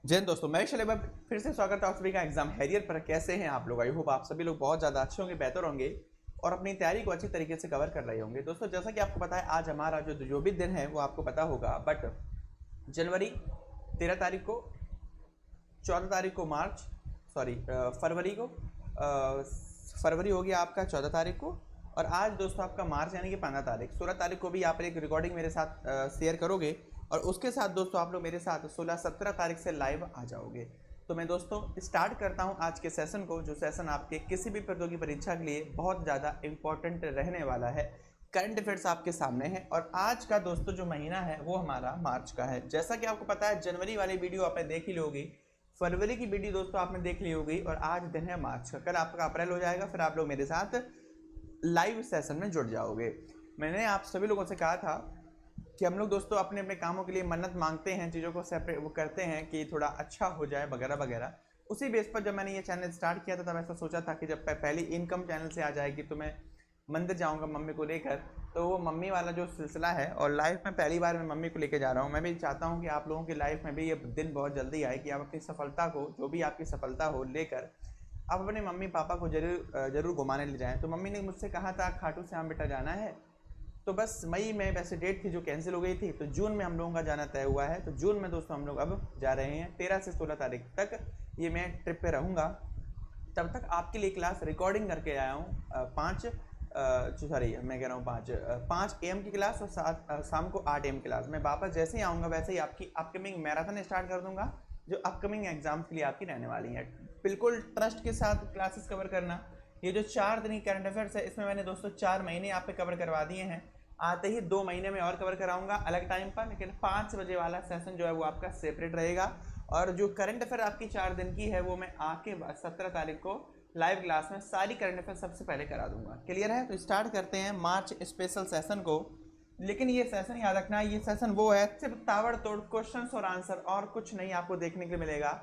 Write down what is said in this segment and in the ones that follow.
जय हिंद दोस्तों, मैं शैलेब फिर से स्वागत है आप सभी का एग्जाम हैरियर पर। कैसे हैं आप लोग? आई होप आप सभी लोग बहुत ज़्यादा अच्छे होंगे, बेहतर होंगे और अपनी तैयारी को अच्छी तरीके से कवर कर रहे होंगे। दोस्तों, जैसा कि आपको पता है, आज हमारा जो भी दिन है वो आपको पता होगा, बट जनवरी 13 तारीख को, 14 तारीख को मार्च, सॉरी फरवरी को, फरवरी हो गया आपका 14 तारीख को, और आज दोस्तों आपका मार्च यानी कि 15 तारीख, 16 तारीख को भी आप एक रिकॉर्डिंग मेरे साथ शेयर करोगे और उसके साथ दोस्तों आप लोग मेरे साथ 16-17 तारीख से लाइव आ जाओगे। तो मैं दोस्तों स्टार्ट करता हूं आज के सेशन को, जो सेशन आपके किसी भी प्रतियोगी परीक्षा के लिए बहुत ज़्यादा इंपॉर्टेंट रहने वाला है। करंट अफेयर्स आपके सामने है और आज का दोस्तों जो महीना है वो हमारा मार्च का है। जैसा कि आपको पता है, जनवरी वाली वीडियो आपने देख ही लोगी, फरवरी की वीडियो दोस्तों आपने देख ली होगी और आज दिन है मार्च का। कल आपका अप्रैल हो जाएगा, फिर आप लोग मेरे साथ लाइव सेशन में जुड़ जाओगे। मैंने आप सभी लोगों से कहा था कि हम लोग दोस्तों अपने अपने कामों के लिए मन्नत मांगते हैं, चीज़ों को सेपरेट वो करते हैं कि थोड़ा अच्छा हो जाए वगैरह वगैरह। उसी बेस पर जब मैंने ये चैनल स्टार्ट किया था तब ऐसा सोचा था कि जब पहली इनकम चैनल से आ जाएगी तो मैं मंदिर जाऊंगा मम्मी को लेकर। तो वो मम्मी वाला जो सिलसिला है, और लाइफ में पहली बार मैं मम्मी को लेकर जा रहा हूँ। मैं भी चाहता हूँ कि आप लोगों की लाइफ में भी ये दिन बहुत जल्दी आए कि आप अपनी सफलता को, जो भी आपकी सफलता हो, लेकर आप अपने मम्मी पापा को जरूर घुमाने ले जाएं। तो मम्मी ने मुझसे कहा था खाटू श्याम बेटा जाना है, तो बस मई में वैसे डेट थी जो कैंसिल हो गई थी, तो जून में हम लोगों का जाना तय हुआ है। तो जून में दोस्तों हम लोग अब जा रहे हैं 13 से 16 तारीख तक ये मैं ट्रिप पे रहूँगा। तब तक आपके लिए क्लास रिकॉर्डिंग करके आया हूँ। 5 सॉरी मैं कह रहा हूँ 5 AM की क्लास और शाम को 8 AM क्लास। मैं वापस जैसे ही आऊँगा वैसे ही आपकी अपकमिंग मैराथन स्टार्ट कर दूंगा, जो अपकमिंग एग्जाम्स के लिए आपकी रहने वाली है। बिल्कुल ट्रस्ट के साथ क्लासेस कवर करना। ये जो 4 दिन की करंट अफेयर्स है, इसमें मैंने दोस्तों 4 महीने आप पे कवर करवा दिए हैं। आते ही 2 महीने में और कवर कराऊंगा अलग टाइम पर, लेकिन 5 बजे वाला सेशन जो है वो आपका सेपरेट रहेगा। और जो करंट अफेयर आपकी 4 दिन की है वो मैं आके 17 तारीख को लाइव क्लास में सारी करंट अफेयर सबसे पहले करा दूंगा। क्लियर है? तो स्टार्ट करते हैं मार्च स्पेशल सेशन को। लेकिन ये सेशन याद रखना, ये सेशन वो है सिर्फ ताबड़तोड़ क्वेश्चन और आंसर, और कुछ नहीं आपको देखने के लिए मिलेगा।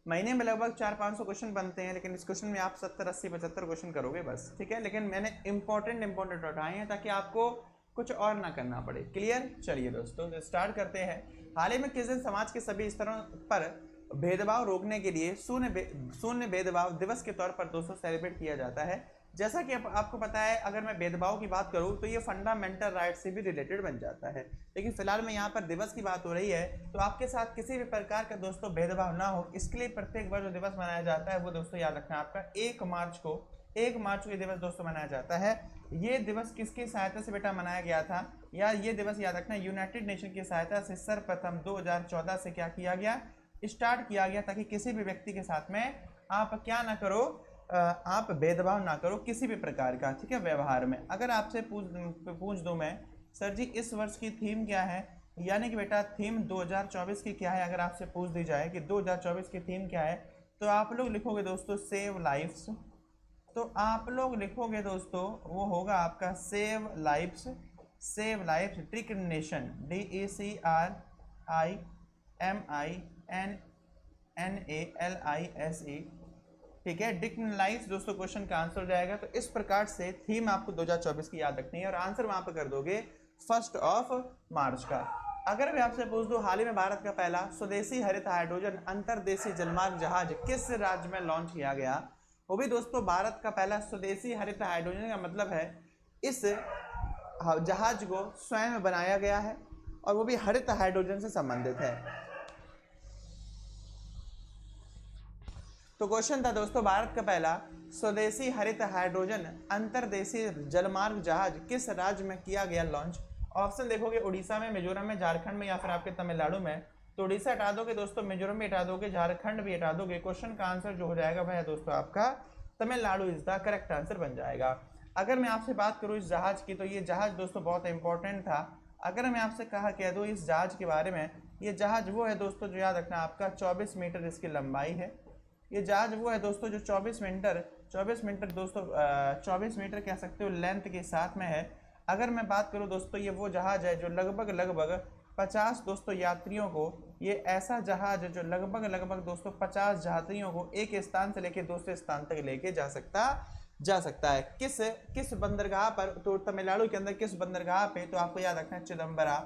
महीने में लगभग 400-500 क्वेश्चन बनते हैं, लेकिन इस क्वेश्चन में आप 70-80-75 क्वेश्चन करोगे बस, ठीक है। लेकिन मैंने इंपॉर्टेंट उठाए हैं ताकि आपको कुछ और ना करना पड़े। क्लियर? चलिए दोस्तों तो स्टार्ट करते हैं। हाल ही में किस दिन समाज के सभी स्तरों पर भेदभाव रोकने के लिए शून्य भेदभाव दिवस के तौर पर दोस्तों सेलिब्रेट किया जाता है। जैसा कि आपको पता है, अगर मैं भेदभाव की बात करूं तो ये फंडामेंटल राइट से भी रिलेटेड बन जाता है, लेकिन फिलहाल में यहाँ पर दिवस की बात हो रही है। तो आपके साथ किसी भी प्रकार का दोस्तों भेदभाव ना हो, इसके लिए प्रत्येक वर्ष जो दिवस मनाया जाता है वो दोस्तों याद रखना आपका 1 मार्च को ये दिवस दोस्तों मनाया जाता है। ये दिवस किसकी सहायता से बेटा मनाया गया था, या ये दिवस याद रखना यूनाइटेड नेशन की सहायता से सर्वप्रथम 2014 से क्या किया गया, स्टार्ट किया गया, ताकि किसी भी व्यक्ति के साथ में आप क्या ना करो, आप भेदभाव ना करो किसी भी प्रकार का, ठीक है, व्यवहार में। अगर आपसे पूछ दूं मैं, सर जी इस वर्ष की थीम क्या है, यानी कि बेटा थीम 2024 की क्या है, अगर आपसे पूछ दी जाए कि 2024 की थीम क्या है, तो आप लोग लिखोगे दोस्तों सेव लाइफ्स। तो आप लोग लिखोगे दोस्तों वो होगा आपका save lives, save lives discrimination, DECRIMINALISE, ठीक है, डिक्रिमिनलाइज दोस्तों क्वेश्चन का आंसर हो जाएगा। तो इस प्रकार से थीम आपको 2024 की याद रखनी है और आंसर वहां पर कर दोगे 1 मार्च का। अगर मैं आपसे पूछ दूं हाल ही में भारत का पहला स्वदेशी हरित हाइड्रोजन अंतरदेशीय जलमार्ग जहाज किस राज्य में लॉन्च किया गया, वो भी दोस्तों भारत का पहला स्वदेशी हरित हाइड्रोजन का मतलब है इस जहाज को स्वयं बनाया गया है और वो भी हरित हाइड्रोजन से संबंधित है। तो क्वेश्चन था दोस्तों, भारत का पहला स्वदेशी हरित हाइड्रोजन अंतरदेशीय जलमार्ग जहाज किस राज्य में किया गया लॉन्च। ऑप्शन देखोगे उड़ीसा में, मिजोरम में, झारखंड में या फिर आपके तमिलनाडु में। तो उड़ीसा हटा दोगे दोस्तों, मिजोरम भी हटा दोगे, झारखंड भी हटा दोगे, क्वेश्चन का आंसर जो हो जाएगा वह दोस्तों आपका Tamil Nadu is the correct answer बन जाएगा। अगर मैं आपसे बात करूँ इस जहाज की, तो ये जहाज दोस्तों बहुत इंपॉर्टेंट था। अगर मैं आपसे कह दूँ इस जहाज के बारे में, ये जहाज वो है दोस्तों जो याद रखना आपका 24 मीटर इसकी लंबाई है। ये जहाज वो है दोस्तों जो 24 मीटर दोस्तों 24 मीटर कह सकते हो लेंथ के साथ में है। अगर मैं बात करूं दोस्तों, ये वो जहाज है जो लगभग 50 दोस्तों यात्रियों को, ये ऐसा जहाज है जो लगभग दोस्तों 50 यात्रियों को एक स्थान से लेकर दूसरे स्थान तक लेके जा सकता है। किस बंदरगाह पर, तो तमिलनाडु के अंदर किस बंदरगाह पे, तो आपको याद रखना है चिदम्बरा।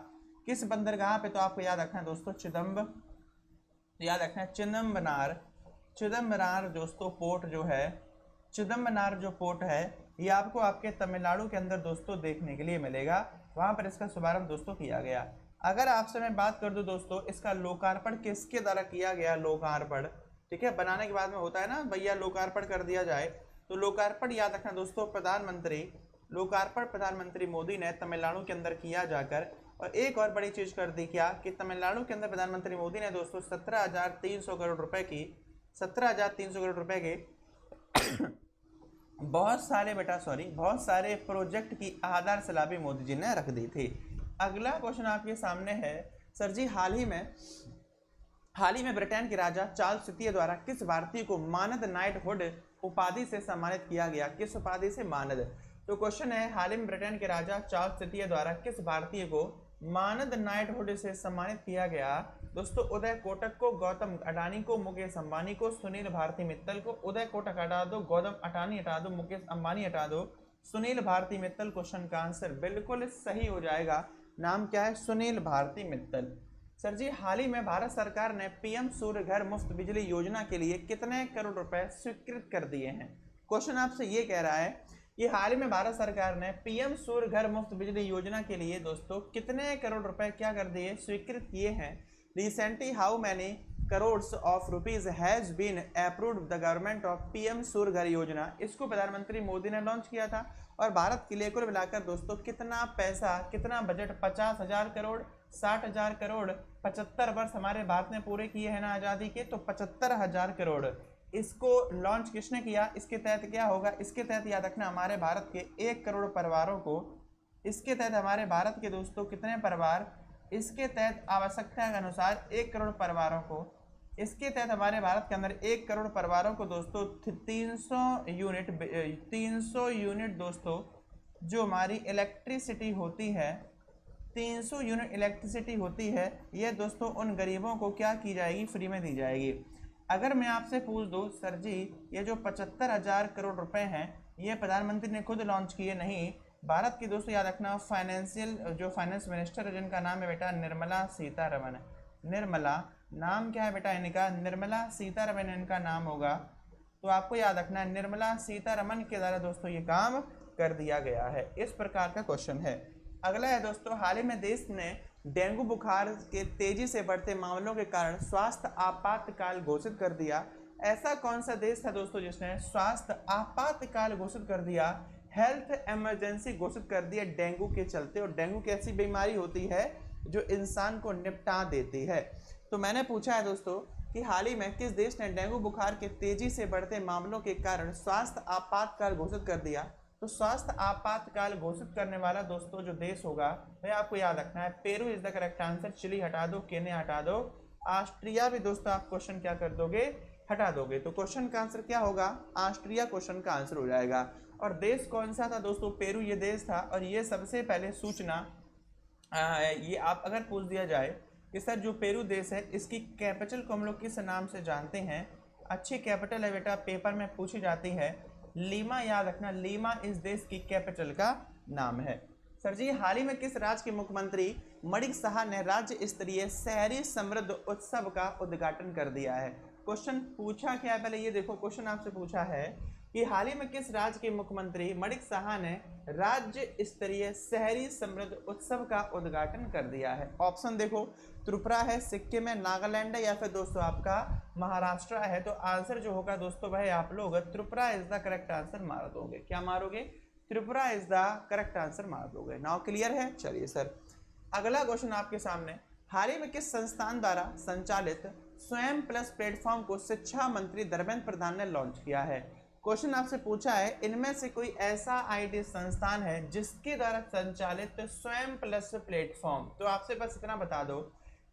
किस बंदरगाह पे, तो आपको याद रखना है दोस्तों तो याद रखना है चिदम्बरार दोस्तों पोर्ट जो है, चिदम्बरार जो पोर्ट है ये आपको आपके तमिलनाडु के अंदर दोस्तों देखने के लिए मिलेगा। वहां पर इसका शुभारंभ दोस्तों किया गया। अगर आपसे मैं बात कर दूं दोस्तों, इसका लोकार्पण किसके द्वारा किया गया? लोकार्पण, ठीक है, बनाने के बाद में होता है ना भैया लोकार्पण कर दिया जाए, तो लोकार्पण याद रखना दोस्तों प्रधानमंत्री मोदी ने तमिलनाडु के अंदर किया जाकर। और एक और बड़ी चीज कर दी क्या कि तमिलनाडु के अंदर प्रधानमंत्री मोदी ने दोस्तों 17,300 करोड़ रुपए की 17,300 करोड़ रुपए के बहुत सारे प्रोजेक्ट की आधारशिला भी मोदी जी ने रख दी थी। अगला क्वेश्चन आपके सामने है सर जी, हाल ही में ब्रिटेन के राजा चार्ल्स तृतीय द्वारा किस भारतीय को मानद नाइटहुड उपाधि से सम्मानित किया गया? किस उपाधि से मानद? तो क्वेश्चन है, हाल ही में ब्रिटेन के राजा चार्ल्स तृतीय द्वारा किस भारतीय को मानद नाइटहुड से सम्मानित किया गया? दोस्तों उदय कोटक को, गौतम अडानी को, मुकेश अंबानी को, सुनील भारती मित्तल को। उदय कोटक हटा दो, गौतम अडानी हटा दो, मुकेश अंबानी हटा दो, सुनील भारती मित्तल क्वेश्चन का आंसर बिल्कुल सही हो जाएगा। नाम क्या है? सुनील भारती मित्तल। सर जी, हाल ही में भारत सरकार ने पीएम सूर्य घर मुफ्त बिजली योजना के लिए कितने करोड़ रुपए स्वीकृत कर दिए हैं? क्वेश्चन आपसे ये कह रहा है कि हाल ही में भारत सरकार ने पीएम सूर्य घर मुफ्त बिजली योजना के लिए दोस्तों कितने करोड़ रुपए क्या कर दिए? स्वीकृत किए हैं। Recently how many crores of rupees has been approved the government of PM Surya Ghar Yojana? इसको प्रधानमंत्री मोदी ने लॉन्च किया था। और भारत के लिए कुल मिलाकर दोस्तों कितना पैसा, कितना बजट? 50,000 करोड़, 60,000 करोड़। 75 वर्ष हमारे भारत ने पूरे किए हैं ना आज़ादी के, तो 75,000 करोड़। इसको लॉन्च किसने किया? इसके तहत क्या होगा? इसके तहत याद रखना हमारे भारत के 1 करोड़ परिवारों को, इसके तहत हमारे भारत के दोस्तों कितने परिवार? इसके तहत आवश्यकता के अनुसार 1 करोड़ परिवारों को, इसके तहत हमारे भारत के अंदर 1 करोड़ परिवारों को दोस्तों 300 यूनिट दोस्तों जो हमारी इलेक्ट्रिसिटी होती है, 300 यूनिट इलेक्ट्रिसिटी होती है, ये दोस्तों उन गरीबों को क्या की जाएगी? फ्री में दी जाएगी। अगर मैं आपसे पूछ दूं सर जी, ये जो 75,000 करोड़ रुपए हैं ये प्रधानमंत्री ने खुद लॉन्च किए नहीं, भारत की दोस्तों याद रखना फाइनेंस मिनिस्टर है जिनका नाम है बेटा निर्मला सीतारमण। निर्मला, नाम क्या है बेटा इनका? निर्मला सीतारमण इनका नाम होगा। तो आपको याद रखना है निर्मला सीतारमण के द्वारा दोस्तों ये काम कर दिया गया है। इस प्रकार का क्वेश्चन है। अगला है दोस्तों, हाल ही में देश ने डेंगू बुखार के तेजी से बढ़ते मामलों के कारण स्वास्थ्य आपातकाल घोषित कर दिया। ऐसा कौन सा देश था दोस्तों जिसने स्वास्थ्य आपातकाल घोषित कर दिया? हेल्थ इमरजेंसी घोषित कर दिया डेंगू के चलते। और डेंगू की ऐसी बीमारी होती है जो इंसान को निपटा देती है। तो मैंने पूछा है दोस्तों कि हाल ही में किस देश ने डेंगू बुखार के तेजी से बढ़ते मामलों के कारण स्वास्थ्य आपातकाल घोषित कर दिया? तो स्वास्थ्य आपातकाल घोषित करने वाला दोस्तों जो देश होगा वह आपको याद रखना है Peru is the correct answer. Chile हटा दो, केन्या हटा दो, ऑस्ट्रिया भी दोस्तों आप क्वेश्चन क्या कर दोगे? हटा दोगे। तो क्वेश्चन का आंसर क्या होगा? ऑस्ट्रिया क्वेश्चन का आंसर हो जाएगा। और देश कौन सा था दोस्तों? पेरू ये देश था। और ये सबसे पहले सूचना ये आप अगर पूछ दिया जाए कि सर जो पेरू देश है इसकी कैपिटल को हम लोग किस नाम से जानते हैं? अच्छी कैपिटल है बेटा, पेपर में पूछी जाती है, लीमा। याद रखना लीमा इस देश की कैपिटल का नाम है। सर जी, हाल ही में किस राज्य के मुख्यमंत्री मणिक साहा ने राज्य स्तरीय शहरी समृद्ध उत्सव का उद्घाटन कर दिया है? क्वेश्चन पूछा क्या है? पहले ये देखो, क्वेश्चन आपसे पूछा है कि हाल ही में किस राज्य के मुख्यमंत्री मणिक साहा ने राज्य स्तरीय शहरी समृद्ध उत्सव का उद्घाटन कर दिया है? ऑप्शन देखो, त्रिपुरा है, सिक्किम है, नागालैंड है, या फिर दोस्तों आपका महाराष्ट्र है। तो आंसर जो होगा दोस्तों भाई आप लोग Tripura is the correct answer मार दोगे। क्या मारोगे? Tripura is the correct answer मार दोगे। नाउ क्लियर है? चलिए सर, अगला क्वेश्चन आपके सामने, हाल ही में किस संस्थान द्वारा संचालित स्वयं प्लस प्लेटफॉर्म को शिक्षा मंत्री धर्मेंद्र प्रधान ने लॉन्च किया है? क्वेश्चन आपसे पूछा है इनमें से कोई ऐसा आईटी संस्थान है जिसके द्वारा संचालित स्वयं प्लस प्लेटफॉर्म? तो आपसे बस इतना बता दो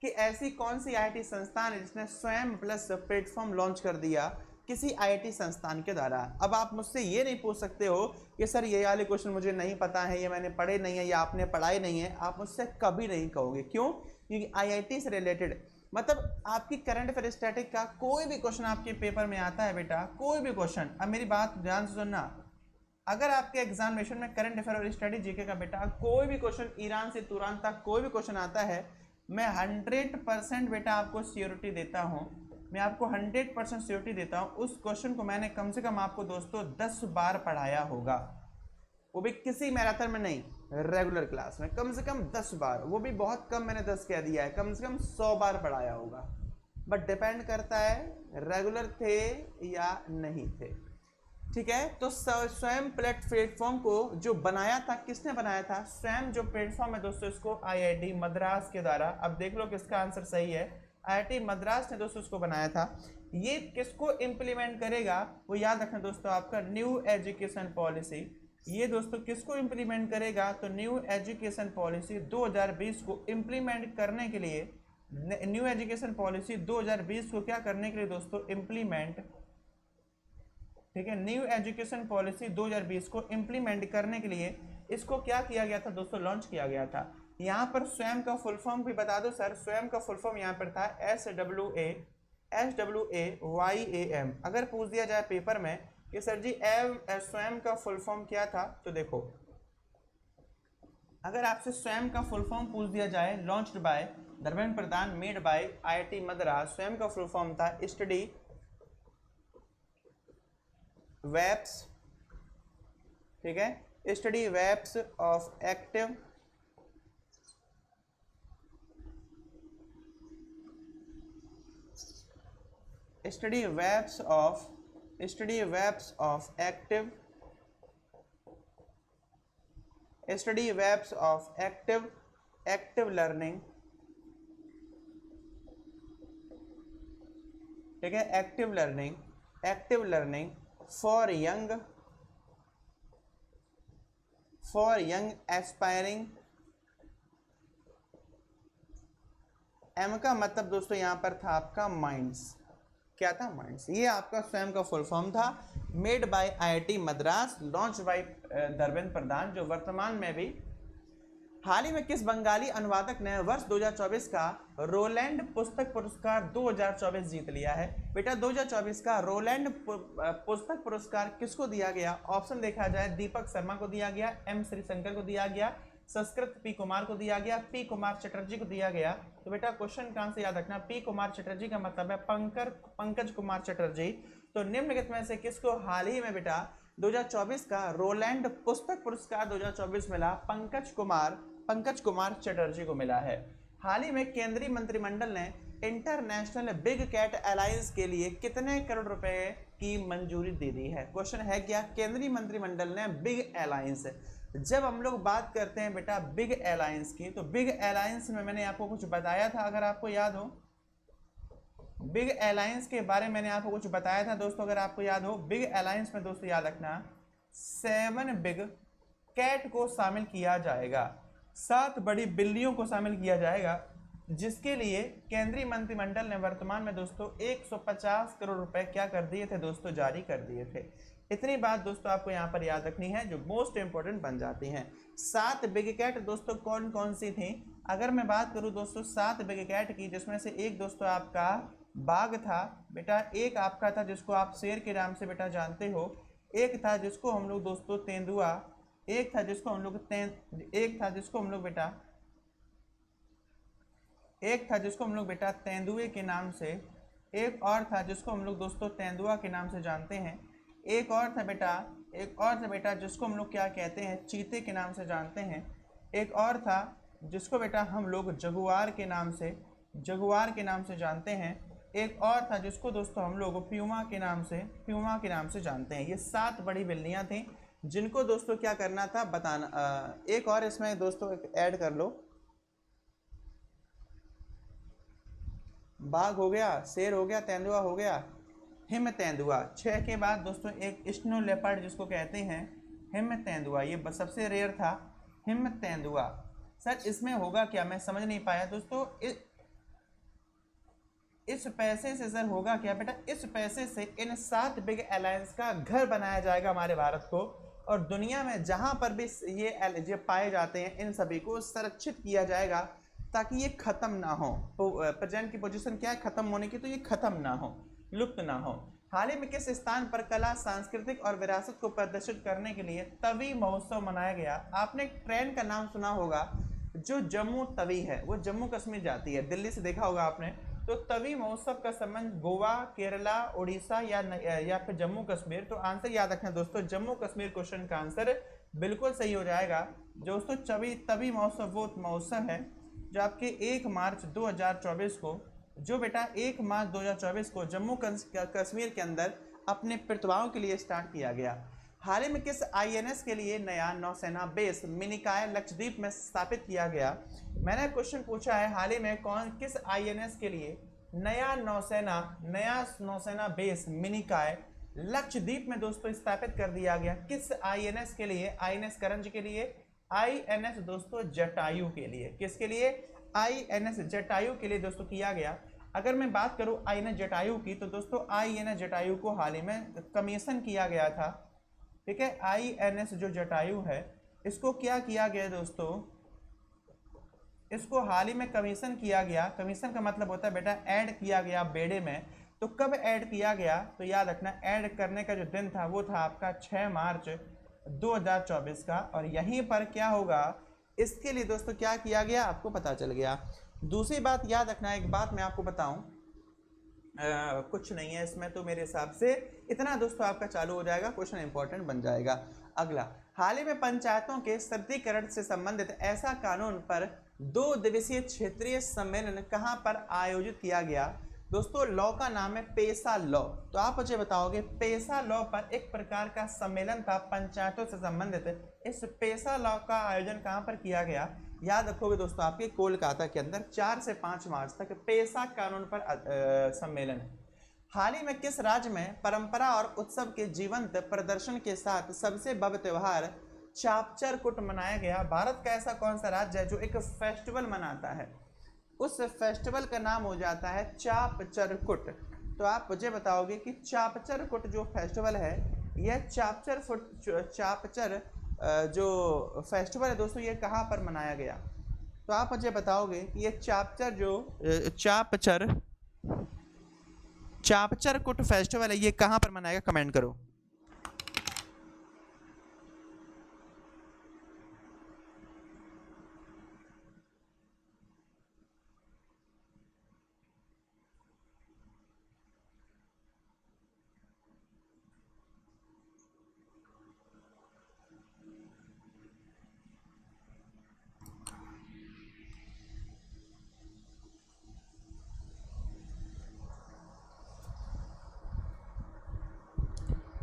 कि ऐसी कौन सी आईटी संस्थान है जिसने स्वयं प्लस प्लेटफॉर्म लॉन्च कर दिया किसी आईटी संस्थान के द्वारा। अब आप मुझसे ये नहीं पूछ सकते हो कि सर ये वाले क्वेश्चन मुझे नहीं पता है, ये मैंने पढ़े नहीं है, या आपने पढ़ाई नहीं है। आप मुझसे कभी नहीं कहोगे। क्यों? क्योंकि आईआईटी से रिलेटेड मतलब आपकी करंट अफेयर स्टैटिक का कोई भी क्वेश्चन आपके पेपर में आता है बेटा, कोई भी क्वेश्चन। अब मेरी बात ध्यान से सुनना, अगर आपके एग्जामिनेशन में करंट अफेयर और स्टडी जीके का बेटा कोई भी क्वेश्चन ईरान से तुरान तक कोई भी क्वेश्चन आता है मैं 100% बेटा आपको श्योरिटी देता हूँ, मैं आपको 100% श्योरिटी देता हूँ, उस क्वेश्चन को मैंने कम से कम आपको दोस्तों 10 बार पढ़ाया होगा, वो भी किसी मैराथन में नहीं, रेगुलर क्लास में कम से कम 10 बार, वो भी बहुत कम, मैंने 10 कह दिया है, कम से कम 100 बार पढ़ाया होगा। बट डिपेंड करता है रेगुलर थे या नहीं थे, ठीक है। तो स्वयं प्लेटफॉर्म को जो बनाया था, किसने बनाया था? स्वयं जो प्लेटफॉर्म है दोस्तों, इसको आईआईटी मद्रास के द्वारा, अब देख लो किसका आंसर सही है, आईआईटी मद्रास ने दोस्तों इसको बनाया था। ये किसको इम्प्लीमेंट करेगा वो याद रखना दोस्तों, आपका न्यू एजुकेशन पॉलिसी, ये दोस्तों किसको इम्प्लीमेंट करेगा? तो न्यू एजुकेशन पॉलिसी 2020 को इम्प्लीमेंट करने के लिए, न्यू एजुकेशन पॉलिसी 2020 को क्या करने के लिए दोस्तों इम्प्लीमेंट, ठीक है, न्यू एजुकेशन पॉलिसी 2020 को इम्प्लीमेंट करने के लिए इसको क्या किया गया था दोस्तों? लॉन्च किया गया था। यहाँ पर स्वयं का फुल फॉर्म भी बता दो सर, स्वयं का फुल फॉर्म यहाँ पर था SWAYAM। अगर पूछ दिया जाए पेपर में कि सर जी स्वयं का फुल फॉर्म क्या था, तो देखो अगर आपसे स्वयं का फुल फॉर्म पूछ दिया जाए, launched by Dharmendra Pradhan, made by IIT Madras, स्वयं का फुल फॉर्म था स्टडी वेब्स, ठीक है, study webs of active study webs of active learning, ठीक है, active learning for young aspiring. M का मतलब दोस्तों यहाँ पर था आपका माइंड्स, क्या था? माइंड्स। ये आपका स्वयं का फुल फॉर्म था, made by IIT Madras, launch by Dharmendra Pradhan, जो वर्तमान में भी। हाल ही में किस बंगाली अनुवादक ने वर्ष 2024 का रोलैंड पुस्तक पुरस्कार 2024 जीत लिया है? बेटा 2024 का रोलैंड पुस्तक पुरस्कार किसको दिया गया? ऑप्शन देखा जाए, दीपक शर्मा को दिया गया, एम श्रीशंकर को दिया गया, संस्कृत पी कुमार को दिया गया, पी कुमार चटर्जी को दिया गया। तो बेटा क्वेश्चन कहाँ से याद रखना, पी कुमार चटर्जी का मतलब है पंकज कुमार चटर्जी। तो निम्नलिखित में से किसको हाल ही में बेटा 2024 का रोलैंड पुस्तक पुरस्कार 2024 मिला? पंकज कुमार चटर्जी को मिला है। हाल ही में केंद्रीय मंत्रिमंडल ने इंटरनेशनल बिग कैट अलायंस के लिए कितने करोड़ रुपए की मंजूरी दे दी है? क्वेश्चन है क्या, केंद्रीय मंत्रिमंडल ने बिग अलायंस, जब हम लोग बात करते हैं बेटा बिग अलायंस की, तो बिग अलायंस में मैंने आपको कुछ बताया था, अगर आपको याद हो, बिग अलायंस के बारे में मैंने आपको कुछ बताया था दोस्तों, अगर आपको याद हो। बिग अलायंस में दोस्तों याद रखना 7 बिग कैट को शामिल किया जाएगा, 7 बड़ी बिल्लियों को शामिल किया जाएगा, जिसके लिए केंद्रीय मंत्रिमंडल ने वर्तमान में दोस्तों 150 करोड़ रुपए क्या कर दिए थे दोस्तों? जारी कर दिए थे। इतनी बात दोस्तों आपको यहाँ पर याद रखनी है, जो मोस्ट इंपोर्टेंट बन जाती हैं। 7 बिग कैट दोस्तों कौन कौन सी थी? अगर मैं बात करूँ दोस्तों 7 बिग कैट की, जिसमें से एक दोस्तों आपका बाघ था बेटा, एक आपका था जिसको आप शेर के नाम से बेटा जानते हो, एक था जिसको हम लोग दोस्तों तेंदुआ, एक था जिसको हम लोग बेटा तेंदुए के नाम से, एक और था जिसको हम लोग दोस्तों तेंदुआ के नाम से जानते हैं, एक और था बेटा जिसको हम लोग क्या कहते हैं? चीते के नाम से जानते हैं, एक और था जिसको बेटा हम लोग जगुआर के नाम से जानते हैं, एक और था जिसको दोस्तों हम लोग प्यूमा के नाम से जानते हैं। ये 7 बड़ी बिल्लियां थी, जिनको दोस्तों क्या करना था बताना। एक और इसमें दोस्तों ऐड कर लो, बाघ हो गया, शेर हो गया, तेंदुआ हो गया, हिम तेंदुआ। 6 के बाद दोस्तों एक स्नो लेपर्ड जिसको कहते हैं हिम तेंदुआ, ये सबसे रेयर था हिम तेंदुआ। सर इसमें होगा क्या, मैं समझ नहीं पाया दोस्तों। इस पैसे से सर होगा क्या बेटा? इस पैसे से इन 7 बिग अलायंस का घर बनाया जाएगा हमारे भारत को, और दुनिया में जहां पर भी ये पाए जाते हैं इन सभी को संरक्षित किया जाएगा, ताकि ये खत्म ना हो। तो प्रेजेंट की पोजीशन क्या है? खत्म होने की, तो ये खत्म ना हो, लुप्त ना हो। हाल ही में किस स्थान पर कला, सांस्कृतिक और विरासत को प्रदर्शित करने के लिए तवी महोत्सव मनाया गया? आपने एक ट्रेन का नाम सुना होगा जो जम्मू तवी है वो जम्मू कश्मीर जाती है, दिल्ली से देखा होगा आपने। तो तवी महोत्सव का संबंध गोवा, केरला, उड़ीसा या फिर जम्मू कश्मीर। तो आंसर याद रखना दोस्तों, जम्मू कश्मीर क्वेश्चन का आंसर बिल्कुल सही हो जाएगा। दोस्तों तवी महोत्सव वो महोत्सव है जो आपके 1 मार्च 2024 को, जो बेटा 1 मार्च 2024 को जम्मू कश्मीर के अंदर अपने प्रतिभाओं के लिए स्टार्ट किया गया। हाल ही में किस आईएनएस के लिए नया नौसेना बेस मिनिकॉय लक्षद्वीप में स्थापित किया गया? मैंने क्वेश्चन पूछा है हाल ही में किस आईएनएस के लिए नया नौसेना बेस मिनिकॉय लक्षद्वीप में दोस्तों स्थापित कर दिया गया? किस आईएनएस के लिए? आईएनएस करंज के लिए, आईएनएस दोस्तों जटायु के लिए। किसके लिए? आईएनएस जटायु के लिए दोस्तों किया गया। अगर मैं बात करूं आईएनएस जटायु की, तो दोस्तों आईएनएस जटायु को हाल ही में कमीशन किया गया था, ठीक है। आईएनएस जो जटायु है इसको क्या किया गया दोस्तों, इसको हाल ही में कमीशन किया गया। कमीशन का मतलब होता है बेटा ऐड किया गया बेड़े में। तो कब ऐड किया गया? तो याद रखना ऐड करने का जो दिन था वो था आपका 6 मार्च 2024 का। और यहीं पर क्या होगा, इसके लिए दोस्तों क्या किया गया आपको पता चल गया। दूसरी बात याद रखना, एक बात मैं आपको बताऊं, कुछ नहीं है इसमें, तो मेरे हिसाब से इतना दोस्तों आपका चालू हो जाएगा, क्वेश्चन इंपॉर्टेंट बन जाएगा। अगला, हाल ही में पंचायतों के सरलीकरण से संबंधित ऐसा कानून पर 2 दिवसीय क्षेत्रीय सम्मेलन कहां पर आयोजित किया गया? दोस्तों लॉ का नाम है पेसा लॉ। तो आप मुझे बताओगे पेसा लॉ पर एक प्रकार का सम्मेलन था पंचायतों से संबंधित। इस पेसा लॉ का आयोजन कहां पर किया गया? याद रखोगे दोस्तों आपके कोलकाता के अंदर 4 से 5 मार्च तक पेसा कानून पर सम्मेलन है। हाल ही में किस राज्य में परंपरा और उत्सव के जीवंत प्रदर्शन के साथ सबसे भव्य त्योहार चापचर कुट मनाया गया? भारत का ऐसा कौन सा राज्य है जो एक फेस्टिवल मनाता है? उस फेस्टिवल का नाम हो जाता है चापचर कुट। तो आप मुझे बताओगे कि चापचर कुट जो फेस्टिवल है, यह चापचर जो फेस्टिवल है दोस्तों ये कहाँ पर मनाया गया? तो आप मुझे बताओगे कि ये चापचर कुट फेस्टिवल है, ये कहाँ पर मनाएगा? कमेंट करो।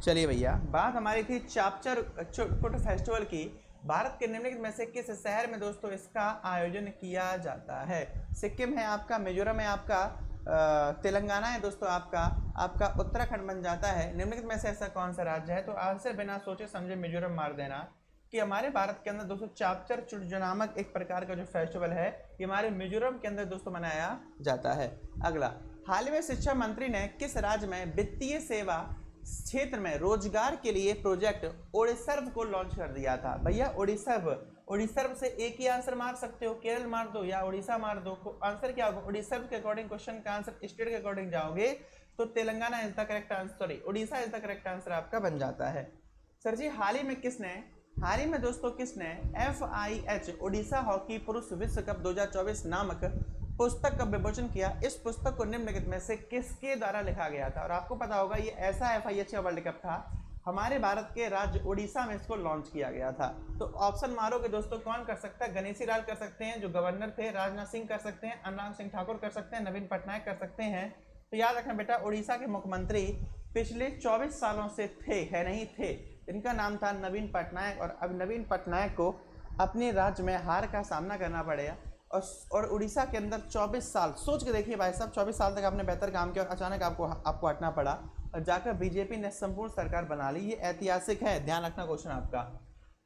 चलिए भैया, बात हमारी थी चापचर कुट फेस्टिवल की। भारत के निम्नलिखित में से किस शहर में दोस्तों इसका आयोजन किया जाता है? सिक्किम है आपका, मिजोरम है आपका, तेलंगाना है दोस्तों आपका उत्तराखंड बन जाता है। निम्नलिखित में से ऐसा कौन सा राज्य है? तो आंसर बिना सोचे समझे मिजोरम मार देना कि हमारे भारत के अंदर दोस्तों चापचर जो नामक एक प्रकार का जो फेस्टिवल है ये हमारे मिजोरम के अंदर दोस्तों मनाया जाता है। अगला, हाल ही में शिक्षा मंत्री ने किस राज्य में वित्तीय सेवा क्षेत्र में रोजगार के लिए प्रोजेक्ट ओडिसर्व को लॉन्च कर दिया था? भैया ओडिसर्व से एक ही आंसर मार सकते हो, केरल मार दो या उड़ीसा मार दो। आंसर क्या होगा? ओडिसर्व के अकॉर्डिंग क्वेश्चन का आंसर स्टेट के अकॉर्डिंग जाओगे तो Telangana is the correct answer, sorry Orissa is the correct answer आपका बन जाता है। सर जी हाल ही में दोस्तों किसने FIH ओडिशा हॉकी पुरुष विश्व कप 2024 नामक पुस्तक का विमोचन किया? इस पुस्तक को निम्नलिखित में से किसके द्वारा लिखा गया था? और आपको पता होगा ये ऐसा FIH का वर्ल्ड कप था, हमारे भारत के राज्य उड़ीसा में इसको लॉन्च किया गया था। तो ऑप्शन मारोगे दोस्तों कौन कर सकता है? गणेशी लाल कर सकते हैं जो गवर्नर थे, राजनाथ सिंह कर सकते हैं, अनुराग सिंह ठाकुर कर सकते हैं, नवीन पटनायक कर सकते हैं। तो याद रखना बेटा उड़ीसा के मुख्यमंत्री पिछले 24 सालों से नहीं थे, इनका नाम था नवीन पटनायक। और अब नवीन पटनायक को अपने राज्य में हार का सामना करना पड़ेगा और उड़ीसा के अंदर 24 साल, सोच के देखिए भाई साहब, 24 साल तक आपने बेहतर काम किया और अचानक आपको हटना पड़ा और जाकर बीजेपी ने संपूर्ण सरकार बना ली। ये ऐतिहासिक है, ध्यान रखना क्वेश्चन आपका।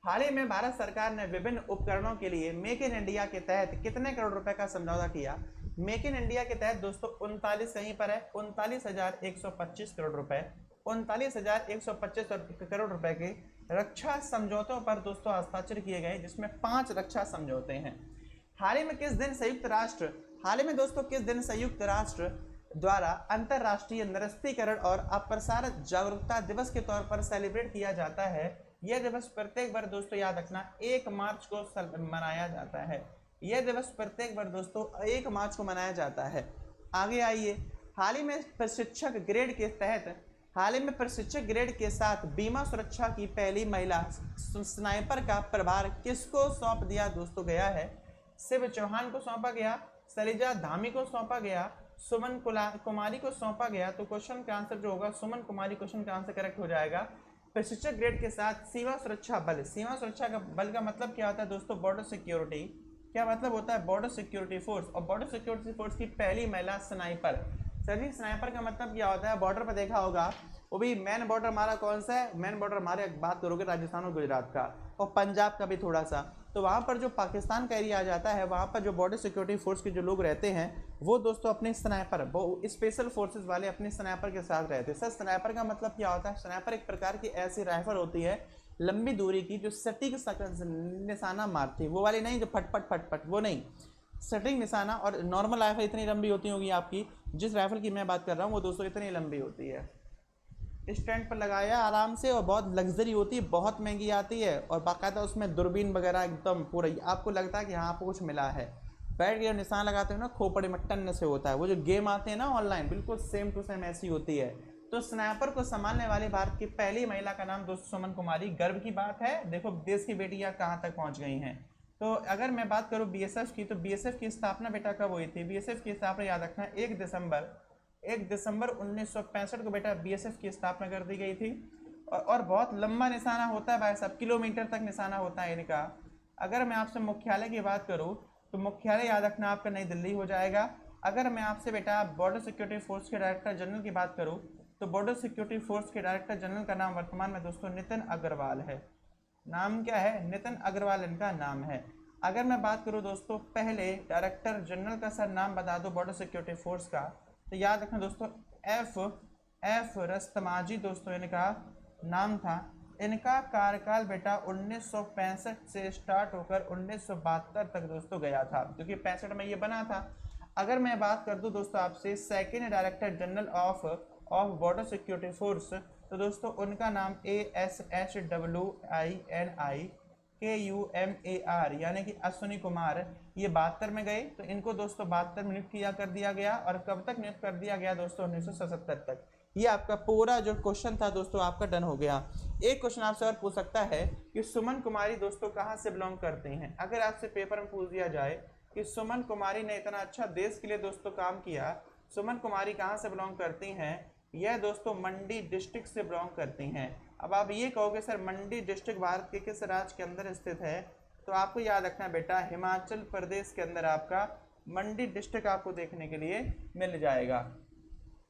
हाल ही में भारत सरकार ने विभिन्न उपकरणों के लिए मेक इन इंडिया के तहत कितने करोड़ रुपए का समझौता किया? मेक इन इंडिया के तहत दोस्तों 39 कहीं पर है 39,125 करोड़ रुपए, 39,125 करोड़ रुपए के रक्षा समझौतों पर दोस्तों हस्ताक्षर किए गए, जिसमें 5 रक्षा समझौते हैं। हाल ही में दोस्तों किस दिन संयुक्त राष्ट्र द्वारा अंतरराष्ट्रीय निरस्त्रीकरण और अपप्रसार जागरूकता दिवस के तौर पर सेलिब्रेट किया जाता है? यह दिवस प्रत्येक बार दोस्तों याद रखना 1 मार्च को मनाया जाता है। यह दिवस प्रत्येक वर्ष दोस्तों 1 मार्च को मनाया जाता है। आगे आइए, हाल ही में प्रशिक्षक ग्रेड के तहत हाल ही में प्रशिक्षक ग्रेड के साथ बीमा सुरक्षा की पहली महिला स्नाइपर का प्रभार किसको सौंप दिया दोस्तों गया है? शिव चौहान को सौंपा गया, सलीजा धामी को सौंपा गया, सुमन कुमारी को सौंपा गया। तो क्वेश्चन का आंसर जो होगा सुमन कुमारी, क्वेश्चन का आंसर करेक्ट हो जाएगा। प्रशिक्षक ग्रेड के साथ सीमा सुरक्षा बल, सीमा सुरक्षा का बल का मतलब क्या होता है दोस्तों? Border security. क्या मतलब होता है? Border security force. और बॉर्डर सिक्योरिटी फोर्स की पहली महिला स्नाइपर। सभी स्नाइपर का मतलब क्या होता है? बॉर्डर पर देखा होगा, वो भी मेन बॉर्डर हमारा कौन सा है? मेन बॉर्डर हमारे बात करोगे राजस्थान और गुजरात का, और पंजाब का भी थोड़ा सा। तो वहाँ पर जो पाकिस्तान का एरिया आ जाता है, वहाँ पर जो बॉर्डर सिक्योरिटी फोर्स के जो लोग रहते हैं वो दोस्तों अपने स्नाइपर, वो स्पेशल फोर्सेस वाले अपने स्नाइपर के साथ रहते हैं। सर स्नाइपर का मतलब क्या होता है? स्नाइपर एक प्रकार की ऐसी राइफल होती है लंबी दूरी की जो सटीक निशाना मारती है, वो वाली नहीं जो फटफट फटफट, वो नहीं, सटीक निशाना। और नॉर्मल राइफल इतनी लंबी होती होगी आपकी, जिस राइफल की मैं बात कर रहा हूँ वो दोस्तों इतनी लंबी होती है। स्टैंड पर लगाया आराम से, और बहुत लग्जरी होती है, बहुत महंगी आती है, और बाकायदा उसमें दूरबीन वगैरह एकदम पूरा, आपको लगता है कि हाँ आपको कुछ मिला है। बैठ के निशान लगाते हो ना, खोपड़ी में टन से होता है। वो जो गेम आते हैं ना ऑनलाइन, बिल्कुल सेम टू सेम ऐसी होती है। तो स्नाइपर को संभालने वाली भारत की पहली महिला का नाम दोस्तों सुमन कुमारी। गर्व की बात है, देखो देश की बेटियां कहाँ तक पहुँच गई हैं। तो अगर मैं बात करूँ बीएसएफ की, तो बीएसएफ की स्थापना बेटा कब हुई थी? बीएसएफ की स्थापना याद रखना 1 दिसंबर 1965 को बेटा बीएसएफ की स्थापना कर दी गई थी। और बहुत लंबा निशाना होता है भाई साहब, किलोमीटर तक निशाना होता है इनका। अगर मैं आपसे मुख्यालय की बात करूं तो मुख्यालय याद रखना आपका नई दिल्ली हो जाएगा। अगर मैं आपसे बेटा बॉर्डर सिक्योरिटी फोर्स के डायरेक्टर जनरल की बात करूं तो बॉर्डर सिक्योरिटी फोर्स के डायरेक्टर जनरल का नाम वर्तमान में दोस्तों नितिन अग्रवाल है। नाम क्या है? नितिन अग्रवाल इनका नाम है। अगर मैं बात करूं दोस्तों पहले डायरेक्टर जनरल का सर नाम बता दो बॉर्डर सिक्योरिटी फोर्स का, तो याद रखना दोस्तों एफ रस्तमाजी दोस्तों इनका नाम था। इनका कार्यकाल बेटा 1965 से स्टार्ट होकर 1972 तक दोस्तों गया था, क्योंकि 65 में ये बना था। अगर मैं बात कर दूं दोस्तों आपसे second director general of border security force, तो दोस्तों उनका नाम ASHWINIKUMAR यानी कि अश्विनी कुमार। ये 72 में गए, तो इनको दोस्तों 72 में नियुक्त किया कर दिया गया। और कब तक नियुक्त कर दिया गया दोस्तों? 1977 तक। ये आपका पूरा जो क्वेश्चन था दोस्तों आपका डन हो गया। एक क्वेश्चन आपसे और पूछ सकता है कि सुमन कुमारी दोस्तों कहाँ से बिलोंग करते हैं? अगर आपसे पेपर में पूछ दिया जाए कि सुमन कुमारी ने इतना अच्छा देश के लिए दोस्तों काम किया, सुमन कुमारी कहाँ से बिलोंग करती हैं? यह दोस्तों मंडी डिस्ट्रिक्ट से बिलोंग करती हैं। अब आप ये कहोगे सर मंडी डिस्ट्रिक्ट भारत के किस राज्य के अंदर स्थित है? तो आपको याद रखना बेटा हिमाचल प्रदेश के अंदर आपका मंडी डिस्ट्रिक्ट आपको देखने के लिए मिल जाएगा।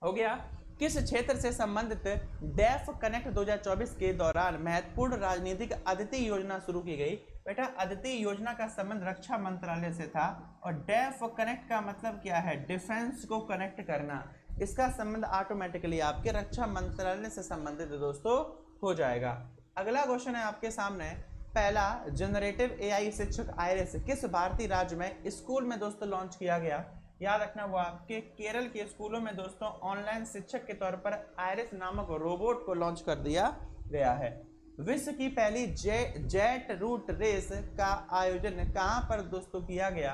हो गया। किस क्षेत्र से संबंधित डेफ कनेक्ट 2024 के दौरान महत्वपूर्ण राजनीतिक अदिति योजना शुरू की गई? बेटा अदिति योजना का संबंध रक्षा मंत्रालय से था। और डेफ कनेक्ट का मतलब क्या है? डिफेंस को कनेक्ट करना। इसका संबंध ऑटोमेटिकली आपके रक्षा मंत्रालय से संबंधित दोस्तों हो जाएगा। अगला क्वेश्चन है आपके सामने, पहला जनरेटिव एआई शिक्षक आयरिस किस भारतीय राज्य में स्कूल में दोस्तों लॉन्च किया गया? याद रखना वो आपके केरल के स्कूलों में दोस्तों ऑनलाइन शिक्षक के तौर पर आयरिस नामक रोबोट को लॉन्च कर दिया गया है। विश्व की पहली जेट रूट रेस का आयोजन कहां पर दोस्तों किया गया?